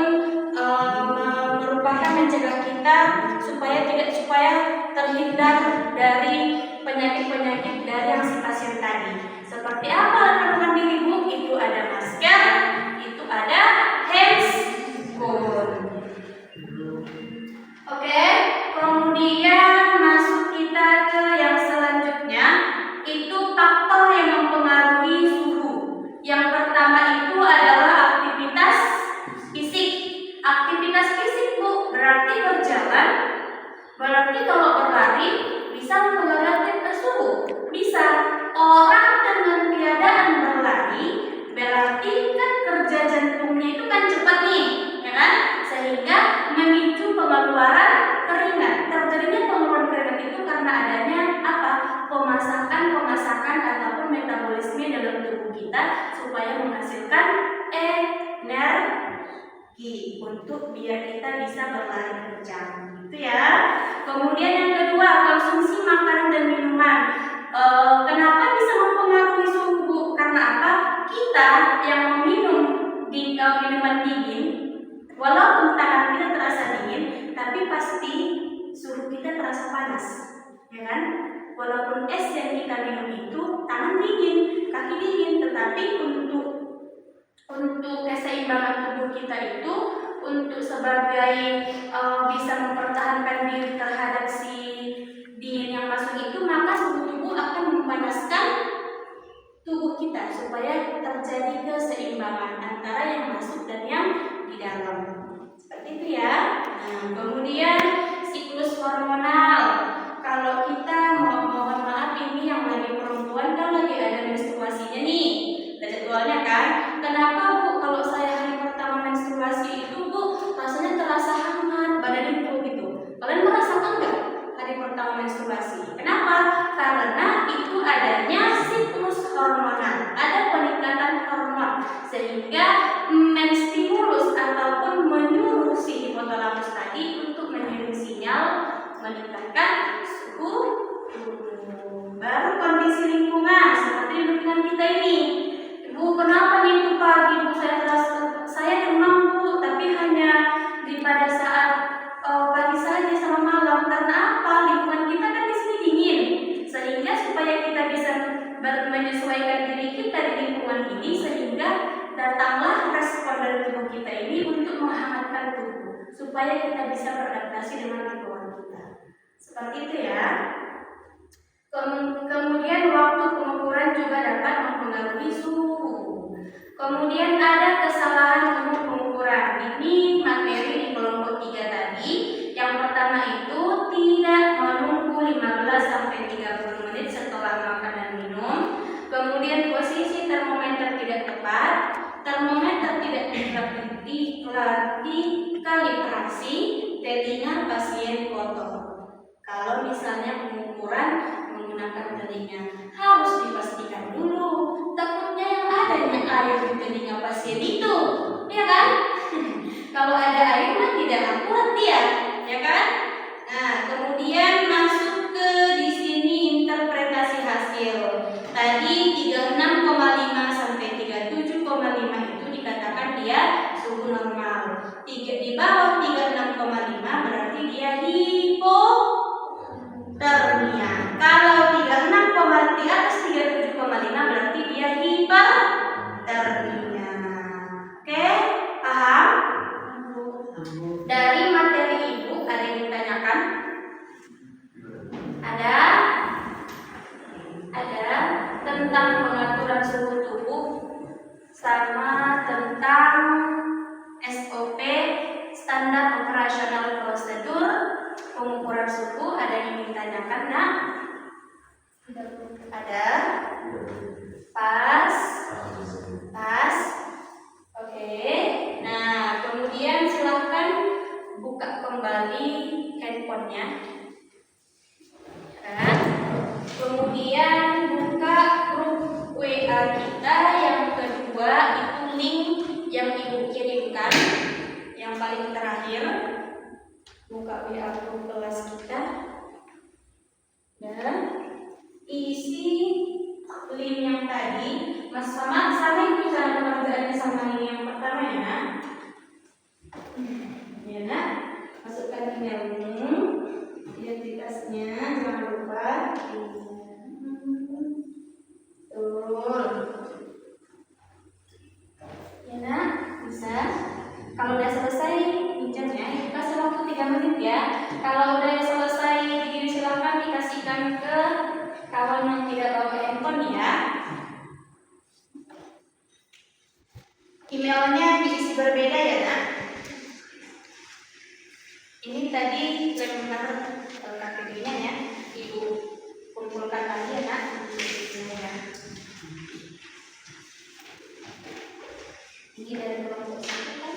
merupakan mencegah kita supaya terhindar dari penyakit-penyakit dari yang si pasien tadi. Seperti apa rekan-rekan dirimu? Itu ada masker, itu ada handphone. Oke, kemudian masuk kita ke yang selanjutnya, itu faktor yang mempengaruhi suhu. Yang pertama itu adalah aktivitas fisik. Aktivitas fisik, Bu, berarti berjalan. Berarti kalau berlari bisa mempengaruhi aktivitas suhu. Bisa. Orang dengan keadaan berlari berarti kan kerja jantungnya itu kan cepat nih, ya kan? Sehingga memicu pengeluaran keringat. Terjadinya pengeluaran keringat itu karena adanya apa? Pemasakan ataupun metabolisme dalam tubuh kita supaya menghasilkan energi untuk biar kita bisa berlari kencang. Itu ya. Kemudian yang kedua, konsumsi makanan dan minuman. Kenapa bisa mempengaruhi suhu? Karena apa? Kita yang meminum minuman dingin, walaupun tangan kita terasa dingin, tapi pasti suhu kita terasa panas, ya kan? Walaupun es yang kita minum itu tangan dingin, kaki dingin, tetapi untuk keseimbangan tubuh kita itu, untuk sebagai bisa mempertahankan diri terhadap si dingin yang masuk itu, maka suhu tubuh akan memanaskan tubuh kita supaya terjadi keseimbangan antara yang masuk dan yang di dalam. Seperti itu ya. Nah, kemudian siklus hormonal. Kalau kita mohon maaf, ini yang lagi perempuan kan lagi ada menstruasinya nih, ada jadwalnya kan. Kenapa, Bu, kalau saya hari pertama menstruasi itu, Bu, rasanya terasa hangat badan itu gitu. Kalian merasakan nggak hari pertama menstruasi? Kenapa? Karena itu adanya siklus hormonal, ada peningkatan hormon sehingga menstimulus ataupun menyuruh si hipotalamus tadi untuk mengirim sinyal meningkatkan suhu tubuh. Baru kondisi lingkungan seperti lingkungan kita ini. Bu, kenapa nih itu pagi, Bu, saya demam, Bu, tapi hanya pada saat pagi saja sama malam. Karena apa? Lingkungan kita kan di sini dingin, sehingga supaya kita bisa menyesuaikan diri kita di lingkungan ini, sehingga datanglah respon dari tubuh kita ini untuk menghangatkan tubuh supaya kita bisa beradaptasi dengan lingkungan kita. Seperti itu ya. Kemudian waktu pengukuran juga dapat mempengaruhi suhu. Kemudian ada kesalahan umum pengukuran. Ini materi di kelompok 3 tadi. Yang pertama itu tidak menunggu 15-30 menit setelah makan dan minum. Kemudian posisi termometer tidak tepat. Termometer tidak dikalibrasi, telinga pasien kotor. Kalau misalnya pengukuran menggunakan telinga, harus dipastikan dulu. Takutnya yang adanya air di telinga pasien itu, ya kan? Kalau ada air mah tidak akurat dia, ya kan? Nah, kemudian masuk ke di sini interpretasi hasil. Tadi 36,5 sampai 37,5 itu dikatakan dia suhu normal. Di bawah 36,5 berarti dia hipotermia. Kalau 36, di atas 37,5 berarti dia hipertermia. Oke, paham? Dari materi Ibu ada yang ditanyakan? Ada tentang pengaturan suhu tubuh sama tentang SOP, standar operasional prosedur pengukuran suhu. Ada yang ditanyakan, Nak? Ada? Pas? Oke. Nah, kemudian silahkan buka kembali handphonenya. Kemudian buka grup WA kita yang kedua, itu link yang Ibu kirimkan yang paling terakhir. Buka WA grup kelas kita. Dan isi link yang tadi, sama itu cara pengerjaannya sama link yang pertama ya nak. Ya nak, masukkan emailmu, identitasnya jangan lupa. Betul. Ya nak, bisa. Kalau udah selesai, pinjam ya. Kasih waktu 3 menit ya. Kalau udah selesai dikirim silahkan dikasihkan ke kawan yang tidak bawa handphone ya. Emailnya diisi berbeda ya nak. Ini tadi benar KTP-nya ya. Ibu kumpulkan lagi ya nak. Ini dari kelompok 1 kan.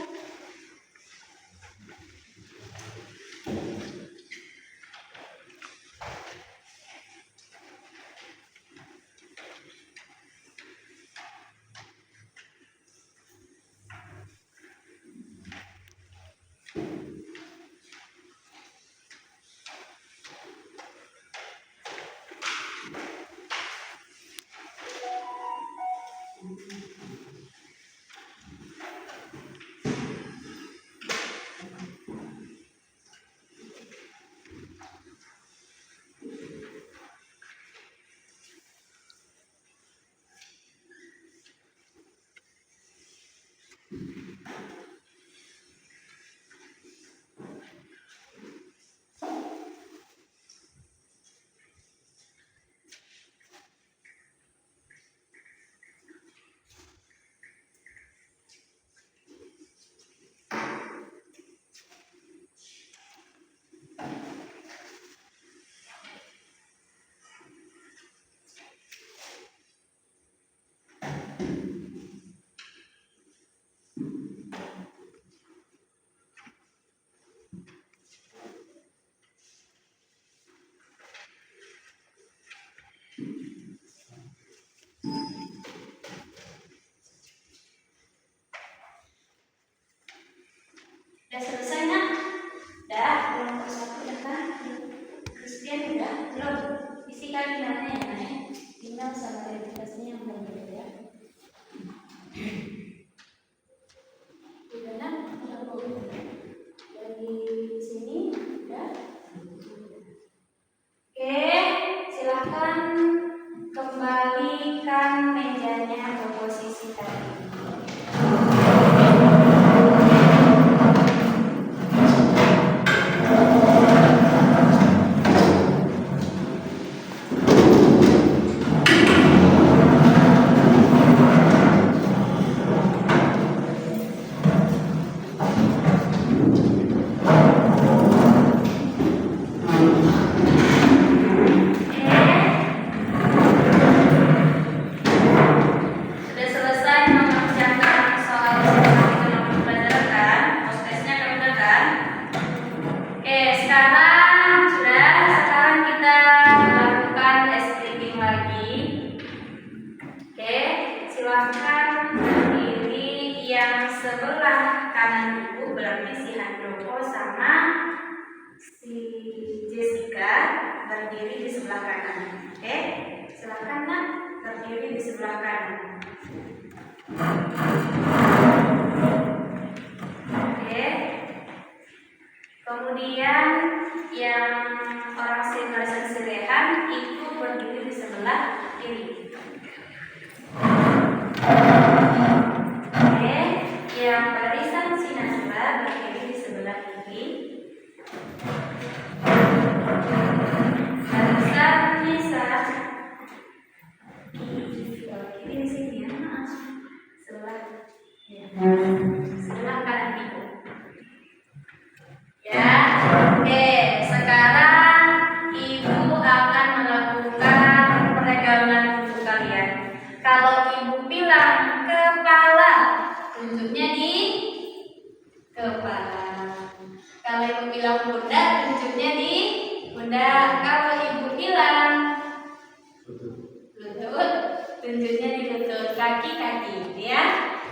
Udah selesai nak? Udah, kelompok 1 udah kan? Christian udah? Belum? Isikan emailnya ya nak ya. Email sama identitasnya yang berbeda ya. Udah nak? Udah boleh. Dari sini udah. Oke, silahkan kembalikan mejanya ke posisi tadi. Sudah selesai mengerjakan soal dalam pelajaran kan? Postesnya kan udah kan? Oke, sekarang kita lakukan estiming lagi. Oke, silahkan berdiri yang sebelah kanan ibu, berarti si Handoko sama si Jessica berdiri di sebelah kanan. Oke, silahkan nak berdiri di sebelah kanan. Oke. Kemudian yang orang Singasan Sirehan itu berdiri di sebelah kiri. Oke, yang barisan Sinasla berdiri di sebelah kiri. Barisan Nisa kiri di sini ya, maaf. Sebelah kanan ibu. Ya, oke. Sekarang ibu akan melakukan peregangan buku kalian. Kalau ibu bilang kepala, tunjuknya di kepala. Kalau ibu bilang pundak, tunjuknya di pundak. Kalau ibu bilang lutut, tunjuknya di lutut. Kaki-kaki, ya.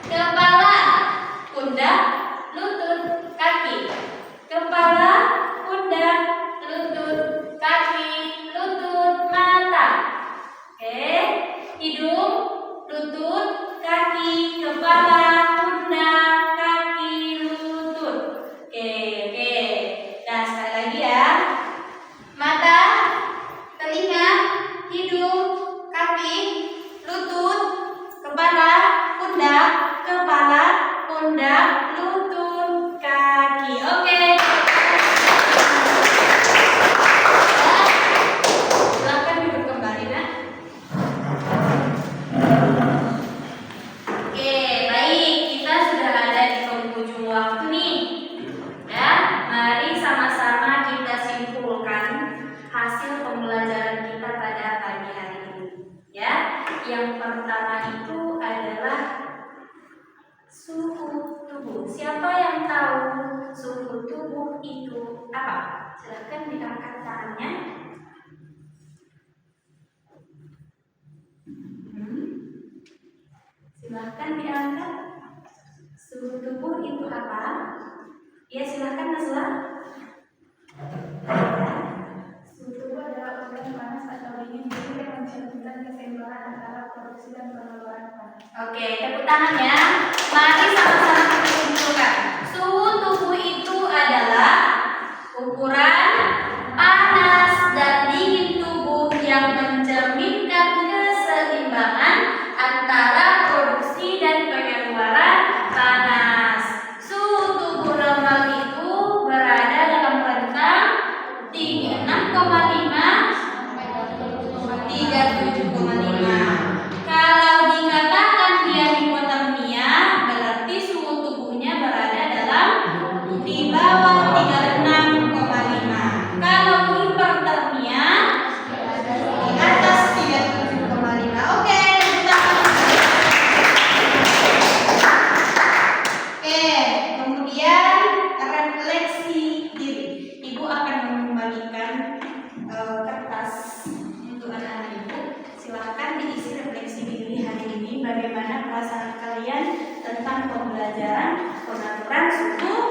Kepala, pundak, lutut, kaki. Kepala, pundak, lutut, kaki, lutut, mata. hidung, lutut, kaki, kepala, pundak, kaki, lutut. Oke. Nah, sekali lagi ya. Mata, telinga, hidung, kaki, lutut, kepala, pundak, lutut, kaki. Oke. Silakan duduk kembali, Nak. Oke, baik. Kita sudah ada di penghujung waktu nih. Ya, mari sama-sama kita simpulkan hasil pembelajaran kita pada pagi hari ini. Ya, yang pertama itu adalah suhu tubuh. Siapa yang tahu suhu tubuh itu apa? Silakan diangkat tangannya. Silakan diangkat. Suhu tubuh itu apa? Ya, silakan Nazla. Suhu tubuh adalah organ panas atau dingin tubuh yang mencerminkan keseimbangan antara produksi dan pengeluaran panas. Oke, tepuk tangan ya. Mari sama-sama kita simpulkan. Suhu tubuh itu adalah ukuran panas dan dingin tubuh yang mencerminkan keseimbangan antara produksi dan pengeluaran panas. Suhu tubuh normal itu berada dalam rentang 36,5 37,5. Kalau dikatakan dia hipotermia, berarti suhu tubuhnya berada dalam di bawah 36,5. Kalau hipertermia di atas 37,5. Oke, kita Oke, kemudian refleksi diri. Ibu akan membagikan kertas untuk anak-anak ibu. Silakan diisi refleksi diri hari ini. Bagaimana perasaan kalian tentang pembelajaran pengaturan suhu tubuh?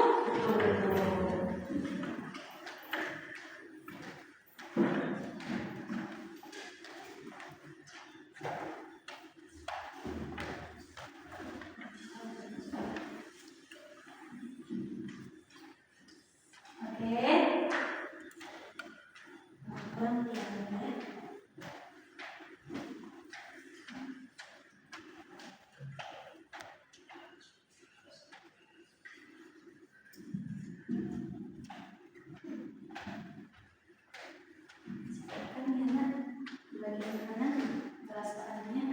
Oke. Bagaimana perasaannya?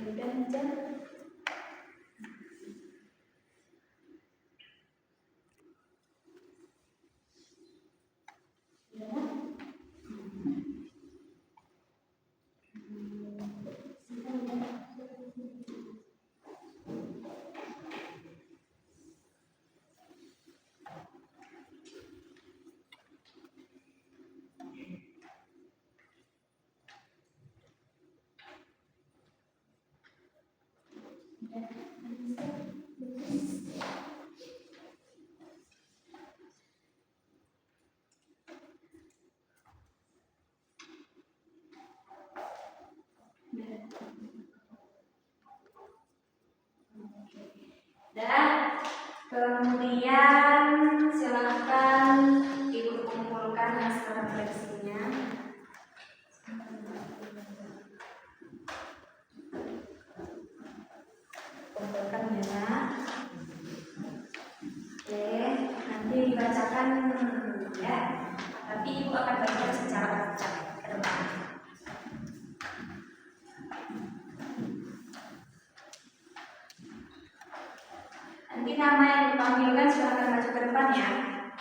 Dan Kemudian silakan Ibu kumpulkan hasil refleksinya. Kumpulkan ya. Oke, nanti dibacakan ya. Tapi Ibu akan baca secara acak ke depan. Nanti nama yang dipanggilkan silakan maju ke depan ya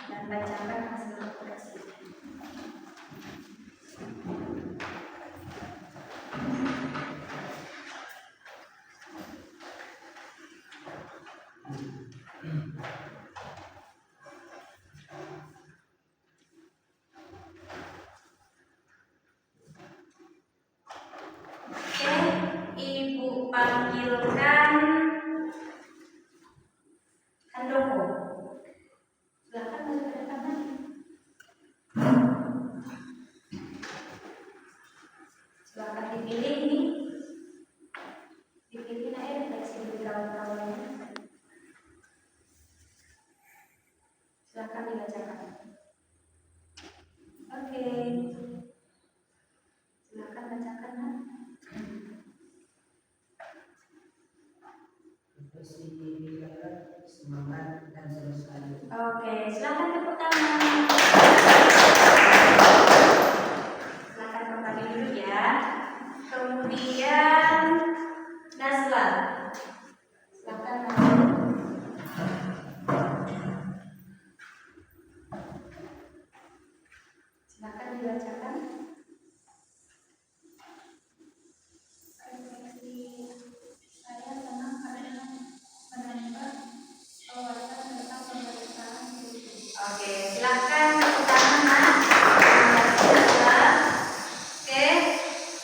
dan bacakan hasil refleksi. Oke, Ibu panggilkan Handoko. Silakan maju ke depan lagi. Silakan dipilih ini. Dipilih aja refleksi dari kawan-kawannya. Silakan dibacakan. Oke. Silakan bacakan. Nak. Refleksi diri saya, semangat dan selesai. Oke, silakan tepuk tangan. Silakan kembali dulu ya. Kemudian Nazla. Silakan Nazla. Silakan dibacakan. Refleksi saya senang karena menambah wawasan tentang pemeriksaan. Oke, silakan tepuk tangan Mas. Oke,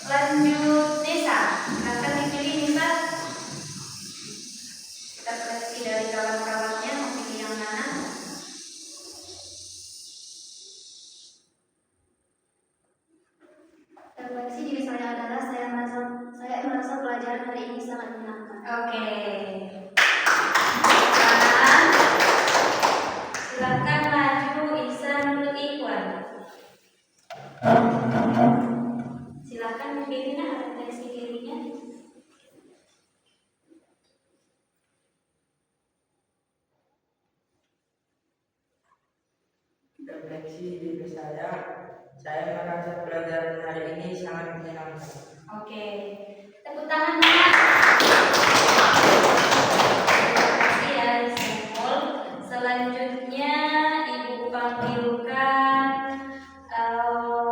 lanjut Nisa. Silakan dipilih Nisa. Kita seleksi dari kawan-kawannya mau pilih yang mana? Refleksi diri saya adalah saya merasa pelajaran hari ini sangat menyenangkan. Oke. Silakan maju Ihsanul Ikhwan. Silakan dipilih nah refleksi dirinya. Refleksi diri saya merasa pelajaran hari ini sangat menyenangkan. Oke. Tepuk tangan Nak. Terima kasih ya Saiful. Selanjutnya Ibu panggilkan siapa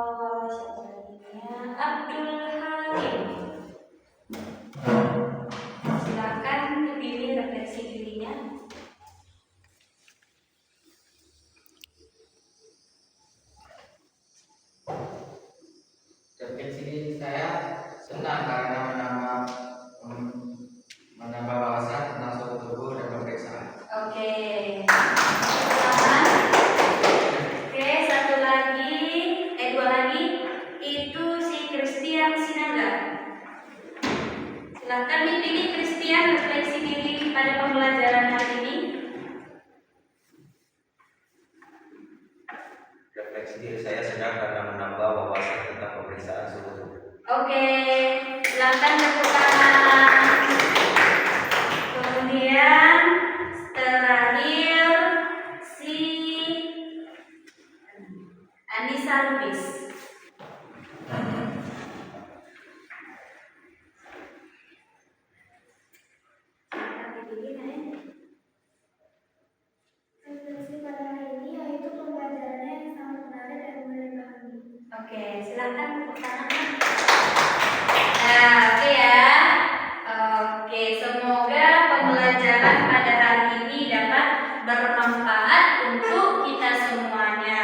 namanya? Abdul Halim. Silakan dipilih refleksi dirinya. Refleksi diri saya senang karena menambah wawasan tentang suhu tubuh dan pemeriksaan. Oke. Selamat. Oke, satu lagi, dua lagi. Itu si Christian Sinaga. Silakan dipilih Christian refleksi diri pada pembelajaran hari ini. Refleksi diri saya sedang karena menambah wawasan tentang pemeriksaan suhu tubuh. Oke, silakan tepuk tangan. Kemudian terakhir si Anissa Lubis. Silakan dipilih, Nay. Refleksi pada hari ini yaitu pembelajarannya yang sangat menarik dan memahami. Oke, silakan tepuk tangan. Nah, oke ya. Oke, semoga pembelajaran pada hari ini dapat bermanfaat untuk kita semuanya.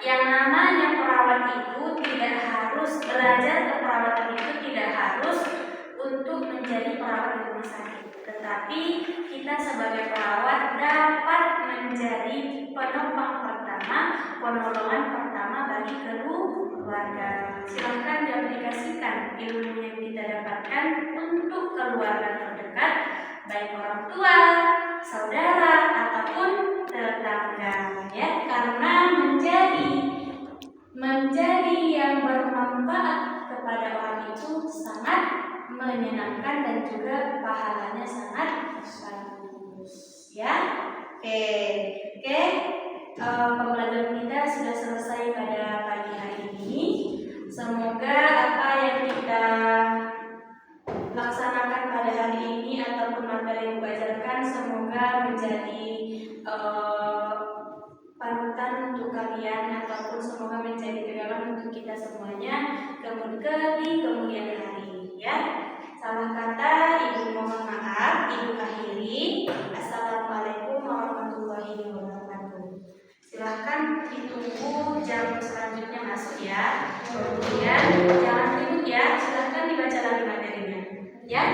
Yang namanya perawat itu tidak harus belajar keperawatan itu tidak harus untuk menjadi perawat di rumah sakit, tetapi kita sebagai perawat dapat menjadi penopang pertama, penolongan pertama bagi keluarga. Silahkan diaplikasikan ilmu yang kita dapatkan untuk keluarga terdekat, baik orang tua, saudara, atau ataupun tetangga, ya, karena menjadi yang bermanfaat kepada orang itu sangat menyenangkan dan juga pahalanya sangat bagus, ya. Oke, pembelajaran kita sudah selesai pada pagi hari ini. Semoga apa yang kita laksanakan pada hari ini ataupun materi yang diajarkan semoga menjadi panutan untuk kalian ataupun semoga menjadi pegangan untuk kita semuanya di kemudian hari, ya. Salah kata Ibu mohon maaf, Ibu akhiri. Assalamualaikum warahmatullahi wabarakatuh. Silahkan ditunggu jam selanjutnya masuk, ya. Kemudian jangan ribut, ya. Silahkan dibaca lagi materinya, ya.